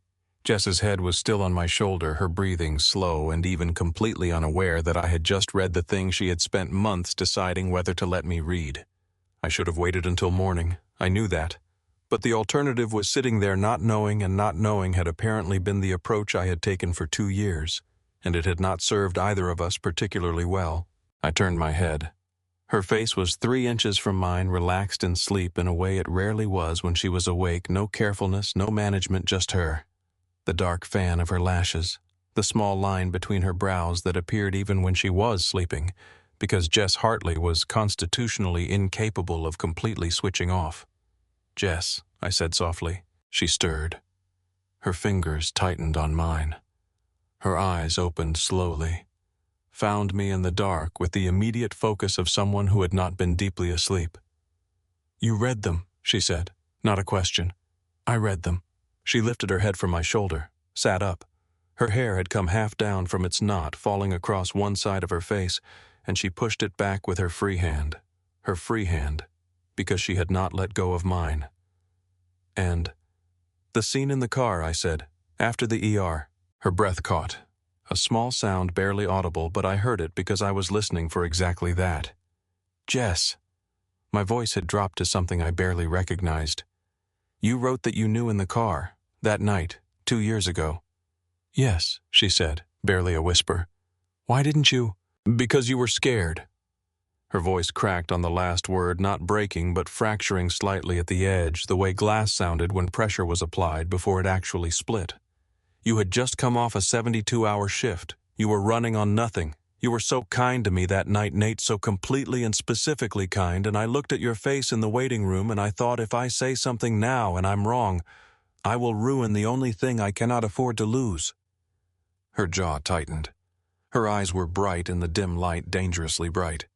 Jess's head was still on my shoulder, her breathing slow, and even completely unaware that I had just read the thing she had spent months deciding whether to let me read. I should have waited until morning. I knew that. But the alternative was sitting there not knowing, and not knowing had apparently been the approach I had taken for 2 years, and it had not served either of us particularly well. I turned my head. Her face was 3 inches from mine, relaxed in sleep in a way it rarely was when she was awake, no carefulness, no management, just her. The dark fan of her lashes, the small line between her brows that appeared even when she was sleeping, because Jess Hartley was constitutionally incapable of completely switching off. "Jess," I said softly. She stirred. Her fingers tightened on mine. Her eyes opened slowly. Found me in the dark with the immediate focus of someone who had not been deeply asleep. "You read them," she said. Not a question. "I read them." She lifted her head from my shoulder, sat up. Her hair had come half down from its knot, falling across one side of her face, and she pushed it back with her free hand, because she had not let go of mine. "And the scene in the car," I said, "after the ER." Her breath caught. A small sound, barely audible, but I heard it because I was listening for exactly that. "Jess." My voice had dropped to something I barely recognized. You wrote that you knew in the car, that night, 2 years ago. Yes, she said, barely a whisper. Why didn't you? Because you were scared. Her voice cracked on the last word, not breaking but fracturing slightly at the edge, the way glass sounded when pressure was applied before it actually split. You had just come off a 72-hour shift. You were running on nothing. You were so kind to me that night, Nate, so completely and specifically kind, and I looked at your face in the waiting room and I thought, if I say something now and I'm wrong, I will ruin the only thing I cannot afford to lose. Her jaw tightened. Her eyes were bright in the dim light, dangerously bright.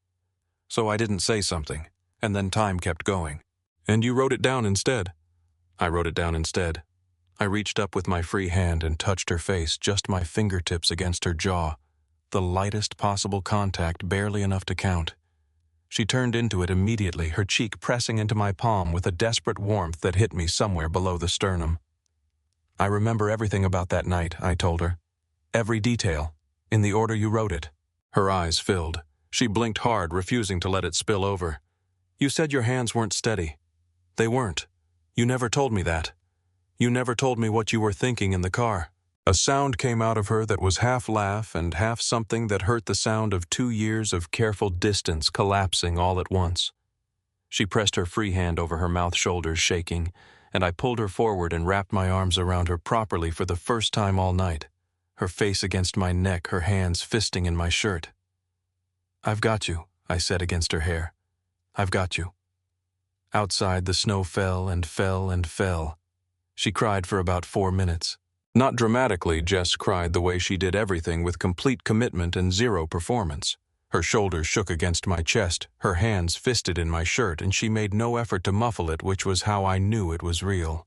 So I didn't say something, and then time kept going. And you wrote it down instead. I wrote it down instead. I reached up with my free hand and touched her face, just my fingertips against her jaw, the lightest possible contact, barely enough to count. She turned into it immediately, her cheek pressing into my palm with a desperate warmth that hit me somewhere below the sternum. I remember everything about that night, I told her. Every detail, in the order you wrote it. Her eyes filled. She blinked hard, refusing to let it spill over. You said your hands weren't steady. They weren't. You never told me that. You never told me what you were thinking in the car. A sound came out of her that was half laugh and half something that hurt the sound of 2 years of careful distance collapsing all at once. She pressed her free hand over her mouth, shoulders shaking, and I pulled her forward and wrapped my arms around her properly for the first time all night, her face against my neck, her hands fisting in my shirt. I've got you, I said against her hair. I've got you. Outside, the snow fell and fell and fell. She cried for about 4 minutes. Not dramatically, Jess cried the way she did everything with complete commitment and zero performance. Her shoulders shook against my chest, her hands fisted in my shirt, and she made no effort to muffle it, which was how I knew it was real.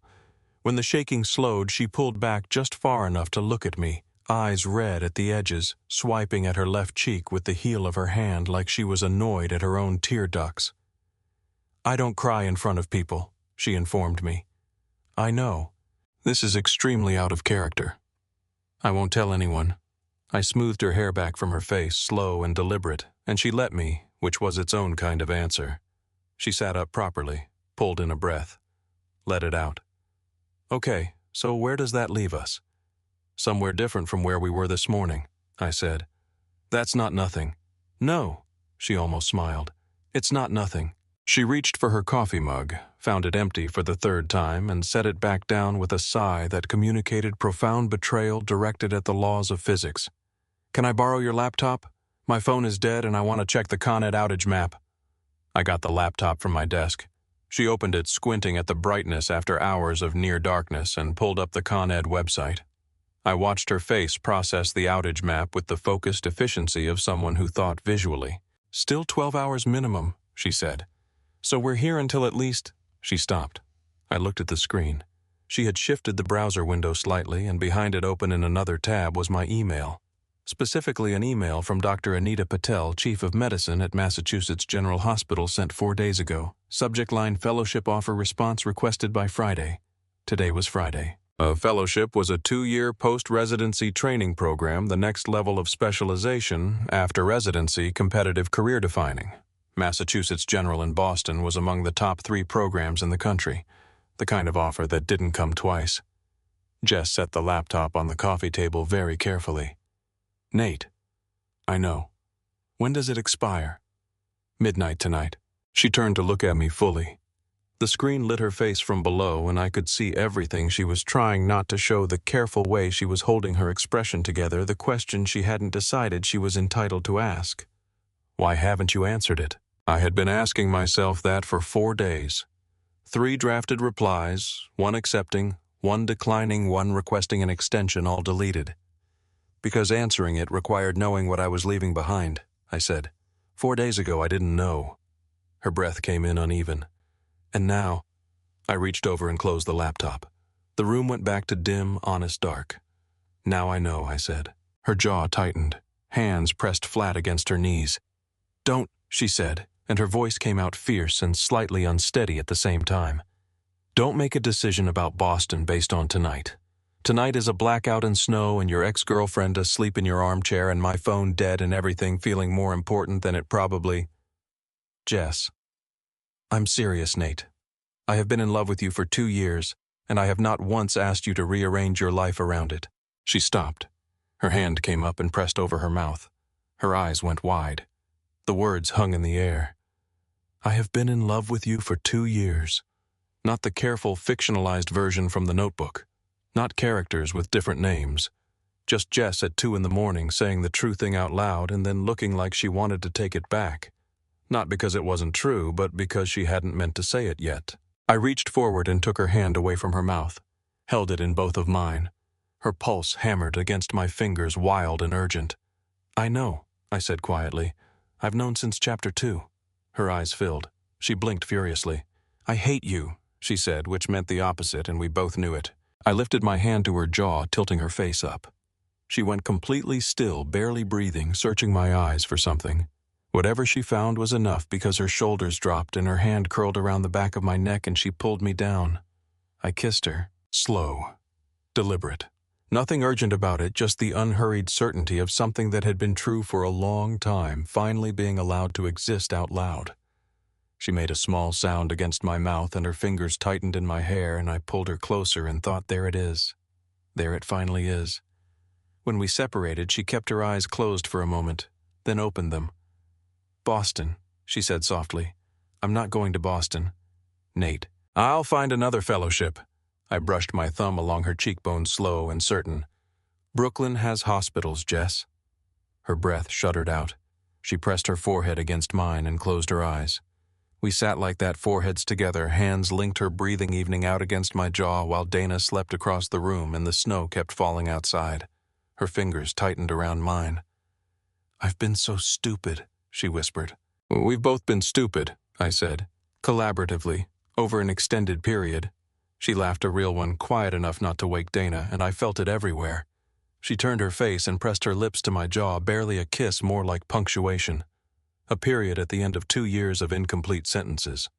When the shaking slowed, she pulled back just far enough to look at me, eyes red at the edges, swiping at her left cheek with the heel of her hand like she was annoyed at her own tear ducts. I don't cry in front of people, she informed me. I know. This is extremely out of character. I won't tell anyone. I smoothed her hair back from her face, slow and deliberate, and she let me, which was its own kind of answer. She sat up properly, pulled in a breath, let it out. Okay, so where does that leave us? Somewhere different from where we were this morning, I said. That's not nothing. No, she almost smiled. It's not nothing. She reached for her coffee mug, found it empty for the 3rd time, and set it back down with a sigh that communicated profound betrayal directed at the laws of physics. Can I borrow your laptop? My phone is dead and I want to check the Con Ed outage map. I got the laptop from my desk. She opened it, squinting at the brightness after hours of near darkness, and pulled up the Con Ed website. I watched her face process the outage map with the focused efficiency of someone who thought visually. Still 12 hours minimum, she said. So we're here until at least... She stopped. I looked at the screen. She had shifted the browser window slightly, and behind it, open in another tab, was my email. Specifically an email from Dr. Anita Patel, Chief of Medicine at Massachusetts General Hospital, sent 4 days ago. Subject line: fellowship offer response requested by Friday. Today was Friday. A fellowship was a 2-year post-residency training program, the next level of specialization, after residency, competitive career defining. Massachusetts General in Boston was among the top 3 programs in the country, the kind of offer that didn't come twice. Jess set the laptop on the coffee table very carefully. Nate. I know. When does it expire? Midnight tonight. She turned to look at me fully. The screen lit her face from below, and I could see everything. She was trying not to show the careful way she was holding her expression together, the question she hadn't decided she was entitled to ask. Why haven't you answered it? I had been asking myself that for 4 days. 3 drafted replies, 1 accepting, 1 declining, 1 requesting an extension, all deleted. Because answering it required knowing what I was leaving behind, I said. 4 days ago I didn't know. Her breath came in uneven. And now, I reached over and closed the laptop. The room went back to dim, honest dark. Now I know, I said. Her jaw tightened, hands pressed flat against her knees. Don't, she said, and her voice came out fierce and slightly unsteady at the same time. Don't make a decision about Boston based on tonight. Tonight is a blackout and snow and your ex-girlfriend asleep in your armchair and my phone dead and everything feeling more important than it probably... Jess. I'm serious, Nate. I have been in love with you for 2 years, and I have not once asked you to rearrange your life around it." She stopped. Her hand came up and pressed over her mouth. Her eyes went wide. The words hung in the air. "I have been in love with you for 2 years." Not the careful, fictionalized version from the notebook. Not characters with different names. Just Jess at 2 in the morning saying the true thing out loud and then looking like she wanted to take it back. Not because it wasn't true, but because she hadn't meant to say it yet. I reached forward and took her hand away from her mouth, held it in both of mine. Her pulse hammered against my fingers, wild and urgent. "I know," I said quietly. "I've known since chapter 2. Her eyes filled. She blinked furiously. "I hate you," she said, which meant the opposite, and we both knew it. I lifted my hand to her jaw, tilting her face up. She went completely still, barely breathing, searching my eyes for something. Whatever she found was enough because her shoulders dropped and her hand curled around the back of my neck and she pulled me down. I kissed her, slow, deliberate. Nothing urgent about it, just the unhurried certainty of something that had been true for a long time finally being allowed to exist out loud. She made a small sound against my mouth and her fingers tightened in my hair and I pulled her closer and thought, there it is. There it finally is. When we separated, she kept her eyes closed for a moment, then opened them. "Boston," she said softly. "I'm not going to Boston." "Nate." "I'll find another fellowship." I brushed my thumb along her cheekbones, slow and certain. "Brooklyn has hospitals, Jess." Her breath shuddered out. She pressed her forehead against mine and closed her eyes. We sat like that, foreheads together, hands linked, her breathing evening out against my jaw while Dana slept across the room and the snow kept falling outside. Her fingers tightened around mine. "I've been so stupid," she whispered. "We've both been stupid," I said, collaboratively, over an extended period. She laughed, a real one, quiet enough not to wake Dana, and I felt it everywhere. She turned her face and pressed her lips to my jaw, barely a kiss, more like punctuation. A period at the end of 2 years of incomplete sentences.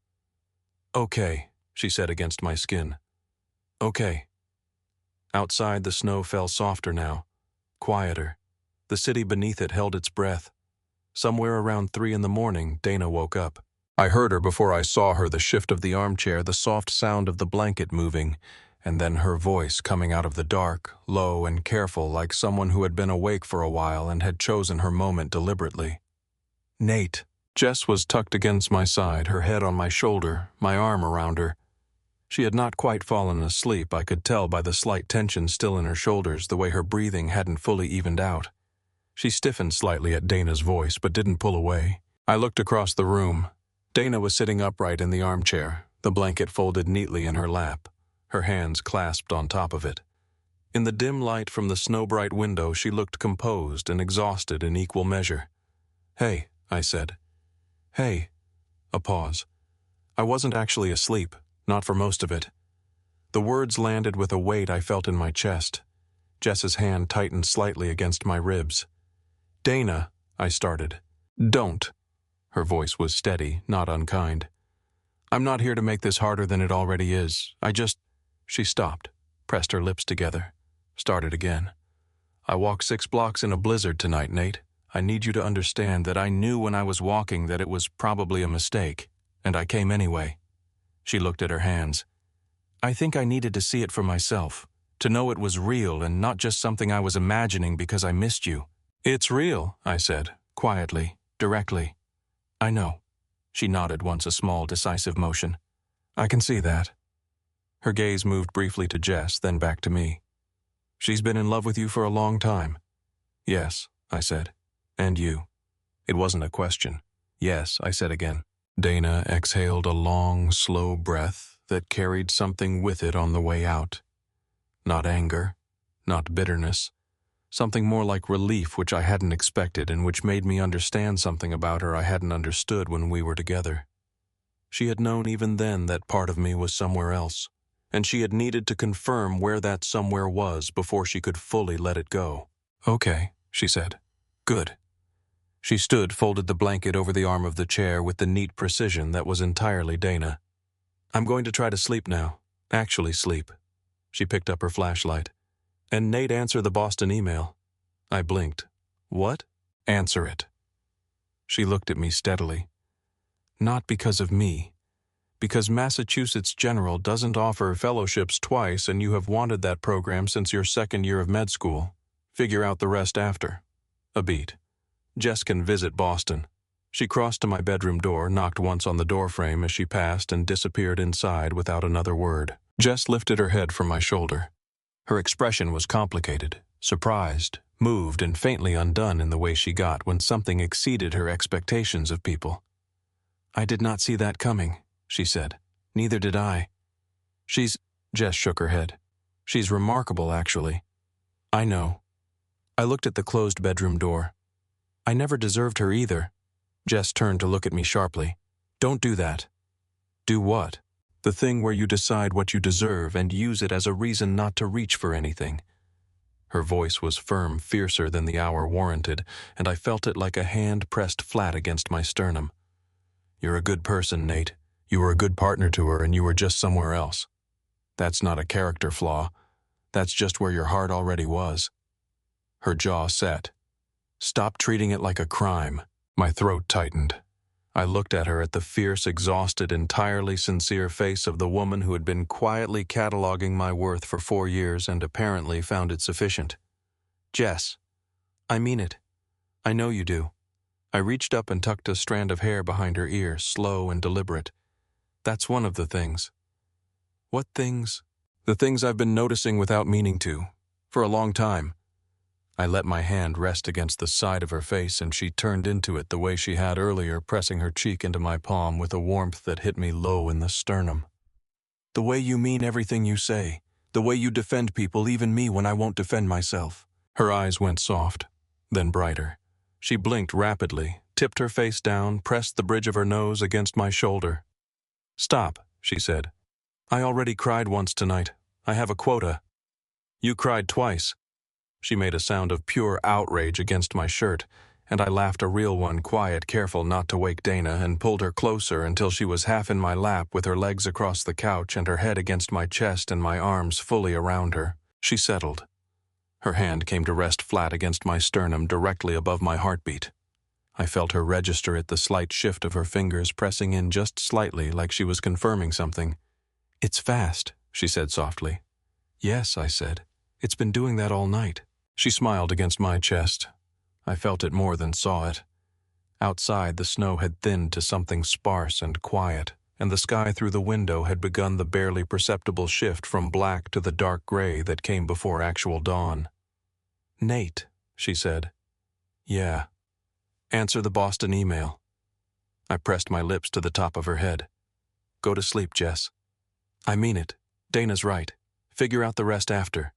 "Okay," she said against my skin. "Okay." Outside, the snow fell softer now, quieter. The city beneath it held its breath. Somewhere around 3 in the morning, Dana woke up. I heard her before I saw her, the shift of the armchair, the soft sound of the blanket moving, and then her voice coming out of the dark, low and careful, like someone who had been awake for a while and had chosen her moment deliberately. "Nate." Jess was tucked against my side, her head on my shoulder, my arm around her. She had not quite fallen asleep, I could tell by the slight tension still in her shoulders, the way her breathing hadn't fully evened out. She stiffened slightly at Dana's voice, but didn't pull away. I looked across the room. Dana was sitting upright in the armchair, the blanket folded neatly in her lap, her hands clasped on top of it. In the dim light from the snow-bright window, she looked composed and exhausted in equal measure. "Hey," I said. "Hey." A pause. I wasn't actually asleep, not for most of it. The words landed with a weight I felt in my chest. Jess's hand tightened slightly against my ribs. "Dana," I started. "Don't." Her voice was steady, not unkind. "I'm not here to make this harder than it already is. I just—" She stopped, pressed her lips together, started again. "I walked 6 blocks in a blizzard tonight, Nate. I need you to understand that I knew when I was walking that it was probably a mistake, and I came anyway." She looked at her hands. "I think I needed to see it for myself, to know it was real and not just something I was imagining because I missed you." "It's real," I said, quietly, directly. "I know." She nodded once, a small, decisive motion. "I can see that." Her gaze moved briefly to Jess, then back to me. "She's been in love with you for a long time." "Yes," I said. "And you." It wasn't a question. "Yes," I said again. Dana exhaled a long, slow breath that carried something with it on the way out. Not anger, not bitterness. Something more like relief, which I hadn't expected and which made me understand something about her I hadn't understood when we were together. She had known even then that part of me was somewhere else, and she had needed to confirm where that somewhere was before she could fully let it go. "Okay," she said. "Good." She stood, folded the blanket over the arm of the chair with the neat precision that was entirely Dana. "I'm going to try to sleep now. Actually sleep." She picked up her flashlight. "And Nate, answer the Boston email." I blinked. "What?" "Answer it." She looked at me steadily. "Not because of me. Because Massachusetts General doesn't offer fellowships twice and you have wanted that program since your second year of med school. Figure out the rest after. A beat. Jess can visit Boston. She crossed to my bedroom door, knocked once on the doorframe as she passed, and disappeared inside without another word. Jess lifted her head from my shoulder. Her expression was complicated, surprised, moved, and faintly undone in the way she got when something exceeded her expectations of people. "I did not see that coming," she said. "Neither did I." Jess shook her head. "She's remarkable, actually." "I know." I looked at the closed bedroom door. "I never deserved her either." Jess turned to look at me sharply. "Don't do that." "Do what?" "The thing where you decide what you deserve and use it as a reason not to reach for anything." Her voice was firm, fiercer than the hour warranted, and I felt it like a hand pressed flat against my sternum. "You're a good person, Nate. You were a good partner to her and you were just somewhere else. That's not a character flaw. That's just where your heart already was." Her jaw set. "Stop treating it like a crime." My throat tightened. I looked at her, at the fierce, exhausted, entirely sincere face of the woman who had been quietly cataloging my worth for 4 years and apparently found it sufficient. "Jess, I mean it. I know you do." I reached up and tucked a strand of hair behind her ear, slow and deliberate. "That's one of the things." "What things?" "The things I've been noticing without meaning to, for a long time." I let my hand rest against the side of her face and she turned into it the way she had earlier, pressing her cheek into my palm with a warmth that hit me low in the sternum. "The way you mean everything you say. The way you defend people, even me, when I won't defend myself." Her eyes went soft, then brighter. She blinked rapidly, tipped her face down, pressed the bridge of her nose against my shoulder. "Stop," she said. "I already cried once tonight. I have a quota." "You cried twice." She made a sound of pure outrage against my shirt, and I laughed, a real one, quiet, careful not to wake Dana, and pulled her closer until she was half in my lap with her legs across the couch and her head against my chest and my arms fully around her. She settled. Her hand came to rest flat against my sternum, directly above my heartbeat. I felt her register it, the slight shift of her fingers pressing in just slightly, like she was confirming something. "It's fast," she said softly. "Yes," I said. "It's been doing that all night." She smiled against my chest. I felt it more than saw it. Outside, the snow had thinned to something sparse and quiet, and the sky through the window had begun the barely perceptible shift from black to the dark gray that came before actual dawn. "Nate," she said. "Yeah." "Answer the Boston email." I pressed my lips to the top of her head. "Go to sleep, Jess." "I mean it. Dana's right. Figure out the rest after."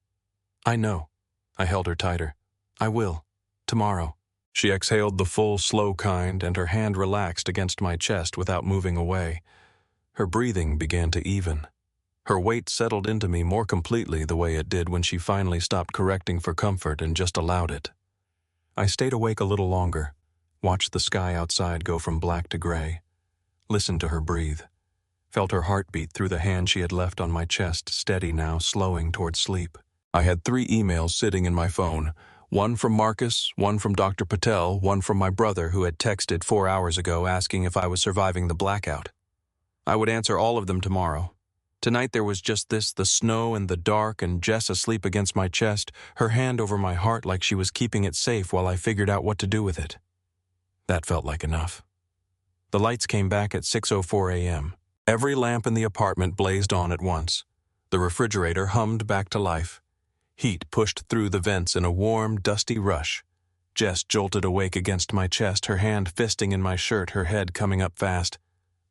"I know." I held her tighter. "I will. Tomorrow." She exhaled the full, slow kind, and her hand relaxed against my chest without moving away. Her breathing began to even. Her weight settled into me more completely the way it did when she finally stopped correcting for comfort and just allowed it. I stayed awake a little longer, watched the sky outside go from black to gray, listened to her breathe, felt her heartbeat through the hand she had left on my chest, steady now, slowing toward sleep. I had 3 emails sitting in my phone, one from Marcus, one from Dr. Patel, one from my brother who had texted 4 hours ago asking if I was surviving the blackout. I would answer all of them tomorrow. Tonight there was just this, the snow and the dark and Jess asleep against my chest, her hand over my heart like she was keeping it safe while I figured out what to do with it. That felt like enough. The lights came back at 6:04 a.m. Every lamp in the apartment blazed on at once. The refrigerator hummed back to life. Heat pushed through the vents in a warm, dusty rush. Jess jolted awake against my chest, her hand fisting in my shirt, her head coming up fast.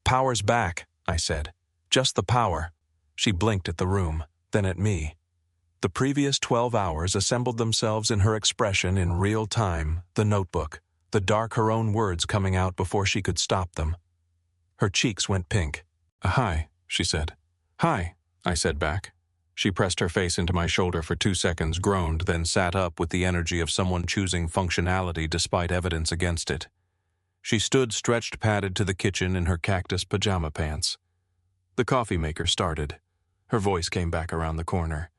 "Power's back," I said. "Just the power." She blinked at the room, then at me. The previous 12 hours assembled themselves in her expression in real time, the notebook, the dark her own words coming out before she could stop them. Her cheeks went pink. "Hi," she said. "Hi," I said back. She pressed her face into my shoulder for 2 seconds, groaned, then sat up with the energy of someone choosing functionality despite evidence against it. She stood stretched, padded to the kitchen in her cactus pajama pants. The coffee maker started. Her voice came back around the corner.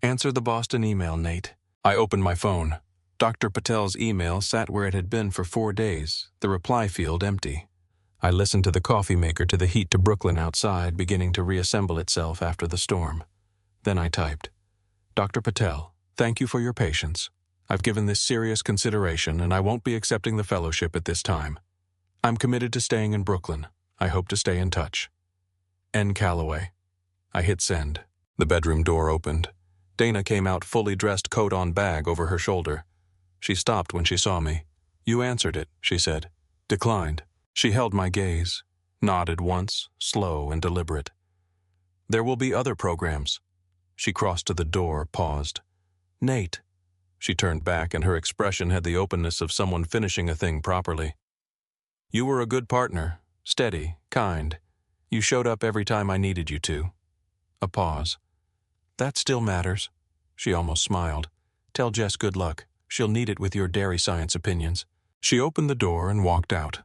"Answer the Boston email, Nate." I opened my phone. Dr. Patel's email sat where it had been for 4 days, the reply field empty. I listened to the coffee maker to the heat to Brooklyn outside, beginning to reassemble itself after the storm. Then I typed, Dr. Patel, thank you for your patience. I've given this serious consideration, and I won't be accepting the fellowship at this time. I'm committed to staying in Brooklyn. I hope to stay in touch. N. Calloway. I hit send. The bedroom door opened. Dana came out, fully dressed, coat on, bag over her shoulder. She stopped when she saw me. You answered it, she said. Declined. She held my gaze, nodded once, slow and deliberate. There will be other programs. She crossed to the door, paused. Nate. She turned back, and her expression had the openness of someone finishing a thing properly. You were a good partner, steady, kind. You showed up every time I needed you to. A pause. That still matters. She almost smiled. Tell Jess good luck. She'll need it with your dairy science opinions. She opened the door and walked out.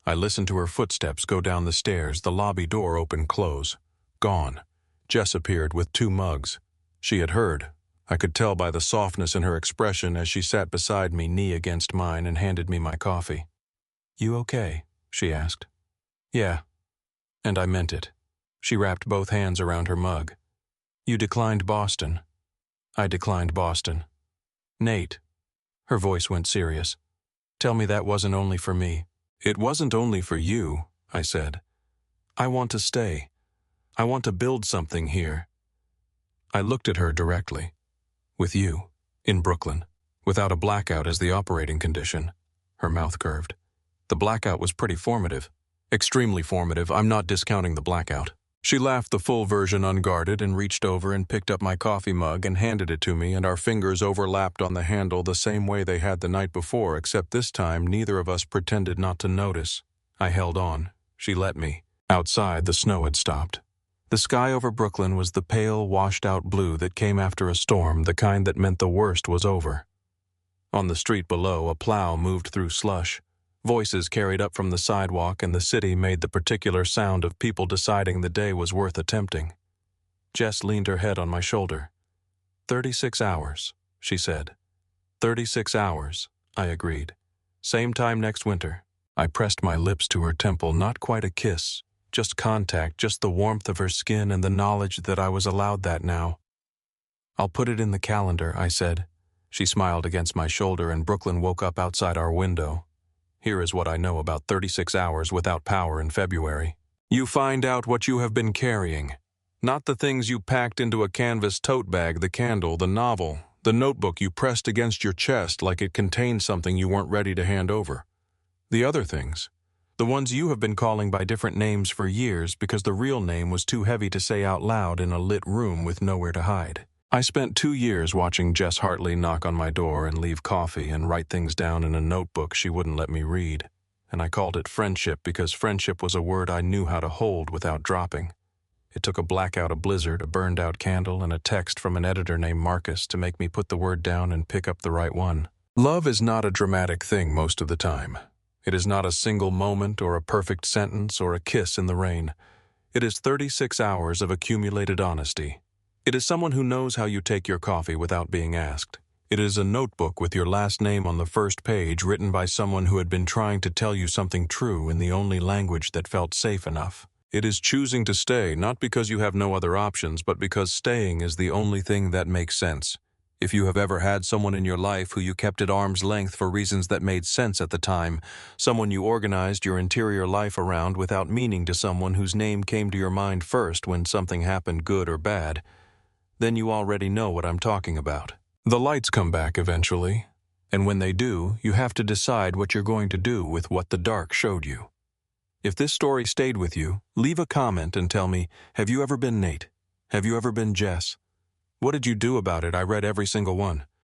I listened to her footsteps go down the stairs, the lobby door open, close. Gone. Jess appeared with 2 mugs. She had heard. I could tell by the softness in her expression as she sat beside me, knee against mine, and handed me my coffee. You okay? She asked. Yeah. And I meant it. She wrapped both hands around her mug. You declined Boston. I declined Boston. Nate. Her voice went serious. Tell me that wasn't only for me. It wasn't only for you, I said. I want to stay. I want to build something here. I looked at her directly. With you, in Brooklyn, without a blackout as the operating condition. Her mouth curved. The blackout was pretty formative. Extremely formative. I'm not discounting the blackout. She laughed the full version unguarded and reached over and picked up my coffee mug and handed it to me, and our fingers overlapped on the handle the same way they had the night before, except this time neither of us pretended not to notice. I held on. She let me. Outside, the snow had stopped. The sky over Brooklyn was the pale, washed-out blue that came after a storm, the kind that meant the worst was over. On the street below, a plow moved through slush. Voices carried up from the sidewalk, and the city made the particular sound of people deciding the day was worth attempting. Jess leaned her head on my shoulder. 36 hours, she said. 36 hours, I agreed. Same time next winter. I pressed my lips to her temple, not quite a kiss. Just contact, just the warmth of her skin and the knowledge that I was allowed that now. I'll put it in the calendar, I said. She smiled against my shoulder, and Brooklyn woke up outside our window. Here is what I know about 36 hours without power in February. You find out what you have been carrying. Not the things you packed into a canvas tote bag, the candle, the novel, the notebook you pressed against your chest like it contained something you weren't ready to hand over. The other things. The ones you have been calling by different names for years because the real name was too heavy to say out loud in a lit room with nowhere to hide. I spent 2 years watching Jess Hartley knock on my door and leave coffee and write things down in a notebook she wouldn't let me read. And I called it friendship because friendship was a word I knew how to hold without dropping. It took a blackout, a blizzard, a burned-out candle, and a text from an editor named Marcus to make me put the word down and pick up the right one. Love is not a dramatic thing most of the time. It is not a single moment or a perfect sentence or a kiss in the rain. It is 36 hours of accumulated honesty. It is someone who knows how you take your coffee without being asked. It is a notebook with your last name on the first page written by someone who had been trying to tell you something true in the only language that felt safe enough. It is choosing to stay, not because you have no other options, but because staying is the only thing that makes sense. If you have ever had someone in your life who you kept at arm's length for reasons that made sense at the time, someone you organized your interior life around without meaning to someone whose name came to your mind first when something happened, good or bad, then you already know what I'm talking about. The lights come back eventually, and when they do, you have to decide what you're going to do with what the dark showed you. If this story stayed with you, leave a comment and tell me, have you ever been Nate? Have you ever been Jess? What did you do about it? I read every single one.